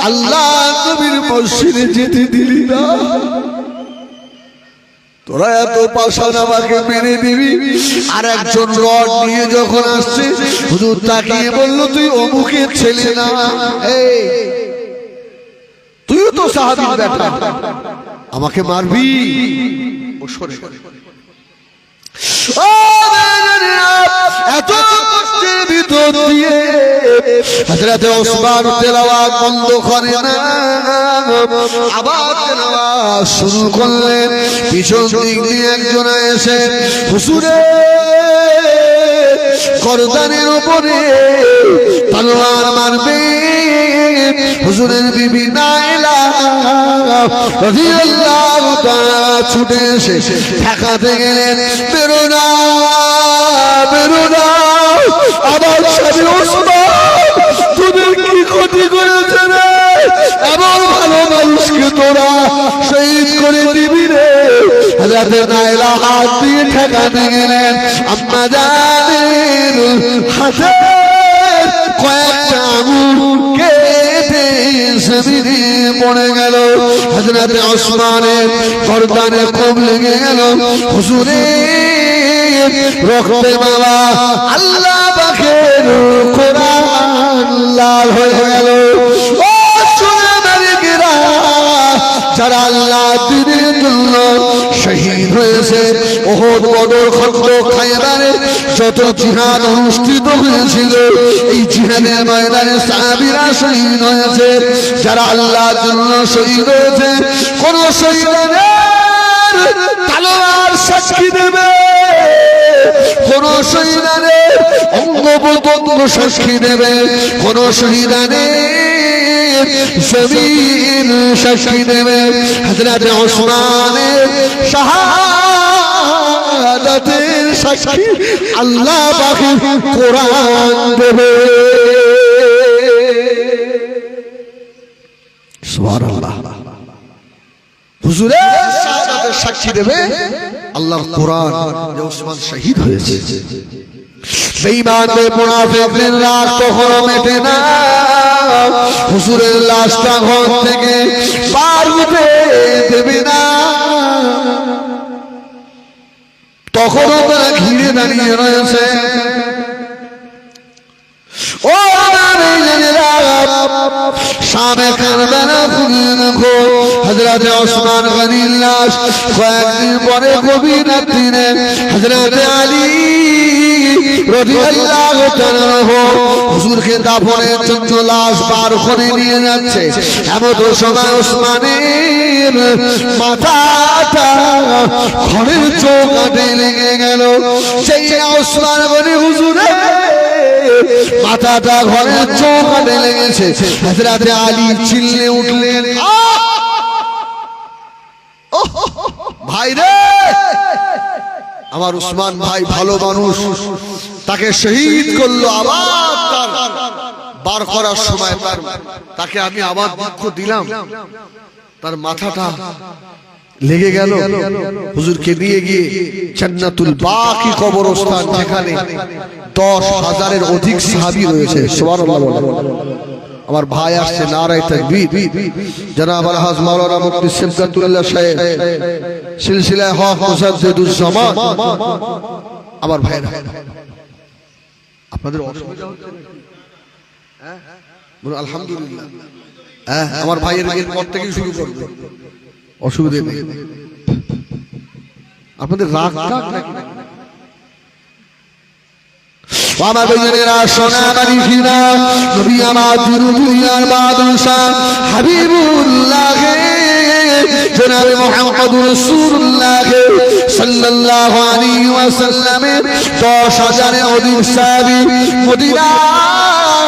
আল্লাহ নবীর মসজিদে যেতে দিলি না। তোরা এত পাশান আমাকে মেরে দিবি। আর একজন রড নিয়ে যখন আসছে, হুজুর তাকিয়ে বলল, তুই অমুকের ছেলে না? এই তুইও তো সাহাবীর বেটা, আমাকে মারবি? ও সরে গেল। এত কষ্টের ভিতর দিয়ে হযরত ওসমান তেলাওয়াত বন্ধ করে না, আবার তেলাওয়াত শুরু করলেন। পিছন দিক দিয়ে একজন এসে হুজুরের গর্দানের উপরে তলোয়ার মারবে। হুজুরের বিবি নাইলা রাদিয়াল্লাহু তাআলা ছুটে এসে ঠেকাতে গেলেন, বেরো না বেরো না। আবার স্বামী ওসমান, তোদের কি ক্ষতি করেছে রে? এমন ভালো মানুষকে তোরা শহীদ করে দিবি রে? হযরত নাইলা হাত দিয়ে ঠেকাতে গেলেন, আম্মা জানের হাতে কয়েকটা আঙুল কেটে জমিনে পড়ে গেল। হযরত ওসমানের গর্দানে কোপ লেগে গেল। হুজুরের রক্তে বাবা আল্লাহ পাকের কোরআন লাল হয়ে গেল। ও শুনে মালিকেরা, যারা আল্লাহ দ্বীনের জন্য শহীদ হয়েছে, উহুদ, বদর, খন্দক, খায়বারে যত জিহাদ অনুষ্ঠিত হয়েছিল, এই জিহাদের ময়দানে সাহাবীরা শহীদ হয়েছে। যারা আল্লাহর জন্য শহীদ হয়েছে, কোন শহীদের তলোয়ার সাক্ষী দেবে, কোন শহীদের অঙ্গ প্রত্যঙ্গ সাক্ষী দেবে, কোন শহীদের জমিন সাক্ষী দেবে। হযরত ওসমানের শাহাদাতের সাক্ষী আল্লাহ পাকের কোরআন দেবে। সুবহানাল্লাহ। হুজুরের শাহাদাতের সাক্ষী দেবে আল্লাহর কোরআন যে ওসমান শহীদ হয়েছে। বেঈমান মুনাফিকদের রাগ কখনো মেটে না। হুজুরের লাশটা ঘর থেকে পার হতে দেবে না। তখনও তারা ঘিরে দাঁড়িয়ে রয়েছে। ও শামে কারবালা খুলে রাখো। হযরত ওসমান গনির লাশ কয়েকদিন পরে গভীর রাত্রিরে হযরত আলী রাদিয়াল্লাহু তাআলা হুজুরকে দাফনের জন্য লাশ বার করে নিয়ে যাচ্ছে। এমন সময় ওসমানের মাথাটা ঘরের চৌকাঠে লেগে গেল। সেই ওসমান গনি হুজুরের মাথাটা ঘরের চৌকাঠে লেগেছে। হযরত আলী চিল্লে উঠলেন, ভাই রে, আমার ওসমান ভাই ভালো মানুষ, তাকে শহীদ করলো, আবার তার বার করার সময় তাকে আমি আবার দুঃখ দিলাম, তার মাথাটা লেগে গেল। হুজুরকে নিয়ে গিয়ে জান্নাতুল বাকি কবরস্থান, যেখানে 10,000-এর অধিক সাহাবী রয়েছে। সুবহানাল্লাহ বলেন। আমার ভাই আসছে, নারায়ে তাকবীর। জনাব আলহাজ মাওলানা মুফতি সিবগাতুল্লাহ সাহেব, সিলসিলায়ে হক মুজাদ্দিদুজ জামান। আমার ভাইরা, আপনাদের অসুবিধা হচ্ছে নাকি? হ্যাঁ বলুন আলহামদুলিল্লাহ। হ্যাঁ, আমার ভাইয়ের পর থেকেই শুরু করবে, অসুবিধা নেই। আপনাদের রাগ টাগ নাকি? আমার ভাইয়েরা, সোনা মানিকিনা, নবী আমার দুনিয়ার বাদশা হাবিবুল্লাহ জনাবে মুহাম্মদুর রাসূলুল্লাহ সাল্লাল্লাহু আলাইহি ওয়াসাল্লামের 10,000-এর অধিক সাহাবী মদিনার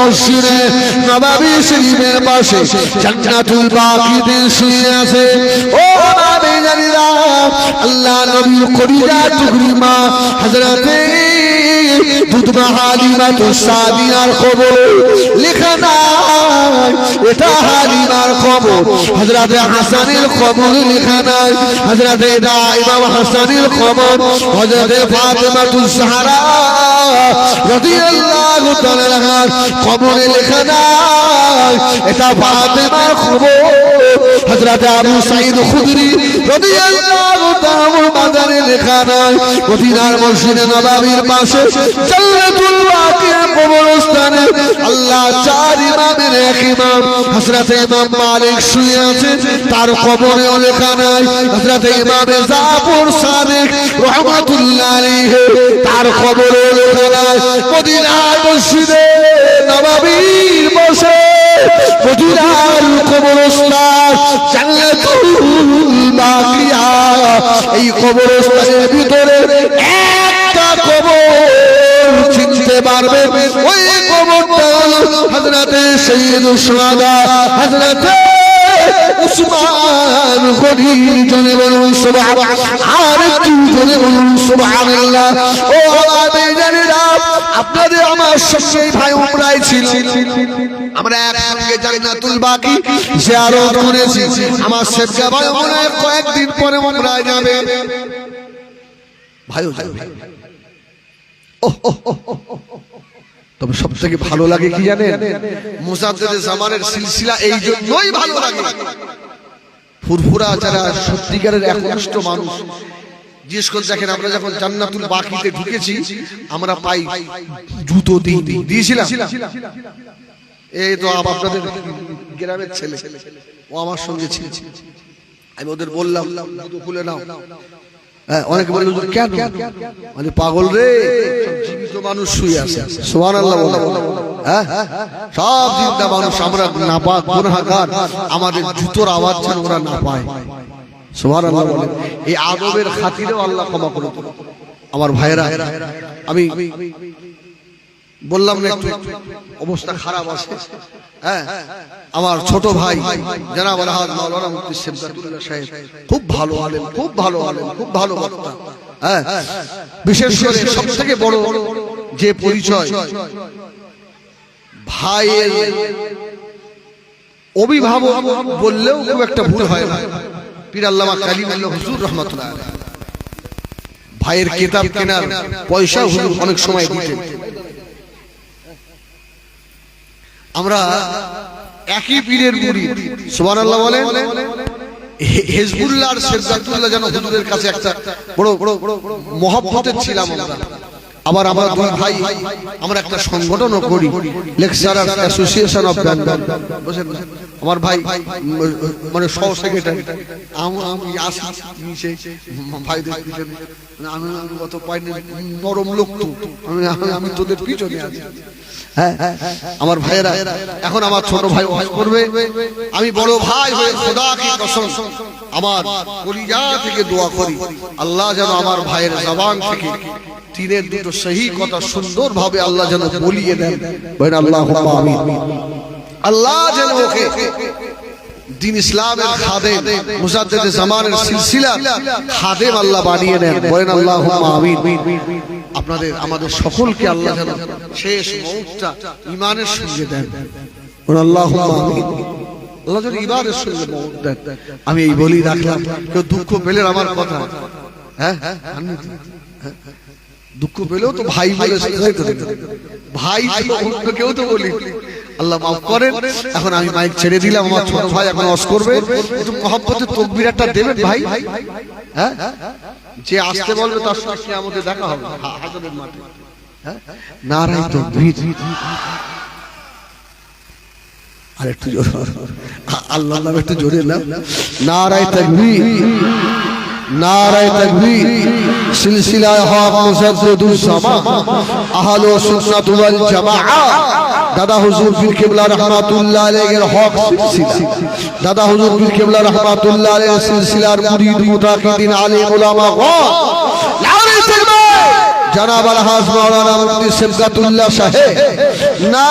মসজিদে নববী শরীফের পাশে জান্নাতুল বাকিতে শুয়ে আছে। ও নবী জানিরা, আল্লাহ নবী করিজা তুগরিমা হযরতে দুধমা হালিমাতুস সাদিয়ার কবর লেখা নাই, এটা হালিমার কবর। হযরতে হাসানের কবর লেখা নাই, হযরতে ইমাম হাসানের কবর। হযরতে ফাতেমাতুজ জাহরা রাদিয়াল্লাহু তাআলা কবরে লেখা নাই, এটা ফাতেমার কবর। হযরতে আবু সাঈদ খুদরি রাদিয়াল্লাহু তাআলা মাজারে লেখা নাই, মদিনার মসজিদে নববীর পাশে জান্নাতুল বাকিয়া কবরস্থানে আল্লাহ চার ইমামের এক ইমাম হযরতে ইমাম মালিক শুয়ে আছেন, তার কবরেও লেখা নাই। হযরতে ইমামে জাফর সাদিক রাহমাতুল্লাহ আলাইহি, তার কবরেও লেখা নাই। মদিনার মসজিদে নববী মদিনার কবরস্থান জান্নাতুল বাকিয়া। এই কবরস্থানের ভিতরে একটা কবর চিনতে পারবে, ওই কবরটা হযরতে সাইয়্যিদুশ শুহাদা হযরতে উসমান গনি। জনে বলুন সুবহানাল্লাহ, আর একটু জনে বলুন সুবহানাল্লাহ। ও আমাদের জানেরা, আপনাদের আমার সঙ্গে ভাই উমরায় ছিল, আমরা একসঙ্গে জান্নাতুল বাকি জিয়ারত করেছি। আমার শেখা ভাই মনে হয় কয়েকদিন পরে উমরায় যাবে, ভাইও যাবে। তবে সব থেকে ভালো লাগে কি জানেন, মুজাদ্দিদে জামানের সিলসিলা এই জন্যই ভালো লাগে। ফুরফুরা যারা সত্যিকারের একনিষ্ঠ মানুষ, জিজ্ঞেস করে দেখেন, আমরা যখন জান্নাতুল বাকিতে ঢুকেছি আমরা পাই জুতো দিয়েছিলাম। এই তো আপনাদের গ্রামের ছেলে, ও আমার সঙ্গে ছিল, আমি ওদের বললাম জুতো খুলে নাও। অনেকে বলল কেন, মানে পাগল রে, জীবিত মানুষ শুয়ে আছে। সুবহানাল্লাহ বলো। হ্যাঁ, সব জিন্দা মানুষ, আমরা নাপাক গুনাহগার, আমাদের জুতোর আওয়াজ যেন ওরা না পায়। সুবহানাল্লাহ বলেন। এই আদবের খাতিরেও আল্লাহ ক্ষমা করে দেন। আমার ভাইরা, আমি বললাম না একটু অবস্থা খারাপ আছে। হ্যাঁ, আমার ছোট ভাই জনাব আলহাজ মাওলানা মুফতি সিবগাতুল্লাহ সাহেব খুব ভালো আলেম, খুব ভালো আলেম, খুব ভালো বক্তা। হ্যাঁ, বিশেষ করে সবথেকে বড় যে পরিচয়, ভাইয়ের অভিভাবক বললেও খুব একটা ভুল হয় না, পীর আল্লামা কালিমুল্লাহ হুজুর রাহমাতুল্লাহ আলাইহি। ভাইয়ের কিতাব কেনার পয়সা হুজুর অনেক সময় দিতেন। আমরা একই পীরের মুরিদ। সুবহানাল্লাহ বলেন। হিজবুল্লাহ আর সিবগাতুল্লাহ যেন হুজুরের কাছে একটা বড় মহব্বতের ছিলাম আমরা। আবার আমরা দুই ভাই, আমরা একটা সংগঠনও করি, লেকচারার অ্যাসোসিয়েশন অফ বেঙ্গল। বুঝেন, আমার ভাই মানে সহ সেক্রেটারি, আমি আসি নিচে ভাইদের পিছনে, আমি অত পাইনি, নরম লোক তো, আমি তোদের পিছনে আছি। হ্যাঁ, আমার ভাইয়েরা, এখন আমার ছোট ভাই ওয়াজ করবে, আমি বড় ভাই হয়ে খোদা কি কসম আমার কলিজা থেকে দোয়া করি, আল্লাহ যেন আমার ভাইয়ের জবান থেকে তিনের দুটো সহি কথা সুন্দরভাবে আল্লাহ যেন বলিয়ে দেন। বলেন আল্লাহুম্মা আমিন। আল্লাহ যেন ওকে দ্বীন ইসলামের খাদেম, মুজাদ্দিদে জামানের সিলসিলা খাদেম আল্লাহ বানিয়ে নেন। বলেন আল্লাহুম্মা আমিন। আপনাদের আমাদের সকলকে আল্লাহ যেন শেষ মওতটা ঈমানের সঙ্গে দেন। বলেন আল্লাহুম্মা আমিন। আল্লাহ যেন ঈমানের সঙ্গে মওত দেন। আমি এই বলি রাখলাম, কেউ দুঃখ পেলে আমার কথা, হ্যাঁ, দুঃখ পেলেও তো ভাই বলে ভাই, অন্য কেউ তো বলি, আল্লাহ মাফ করেন। এখন আমি মাইক ছেড়ে দিলাম, আমার ছোট ভাই এখন ওয়াজ করবে, একটু মহব্বতের তাকবীরটা দেবেন ভাই। হ্যাঁ, যে আসতে বলবে তার সঙ্গে কিয়ামতে দেখা হবে হাজরের মাঠে। হ্যাঁ, নারায়ে তাকবীর। আর একটু জোরে আল্লাহর নামে একটু জোরে না, নারায়ে তাকবীর, নারায়ে তাকবীর। সিলসিলায়ে হক মুজাদ্দিদুস জামান আহলে সুন্নাত ওয়াল জামাআহ দাদা হুজুর পীর কিবলা রাহমাতুল্লাহ আলাইহির হক সিলসিলা, দাদা হুজুর পীর কিবলা রাহমাতুল্লাহ আলাইহির সিলসিলার মুরিদ মুতাকিদিন আলিম উলামা গণ, নারায়ে তাকবীর। জনাব আলহাজ মাওলানা মুফতি সিবগাতুল্লাহ সাহেব, না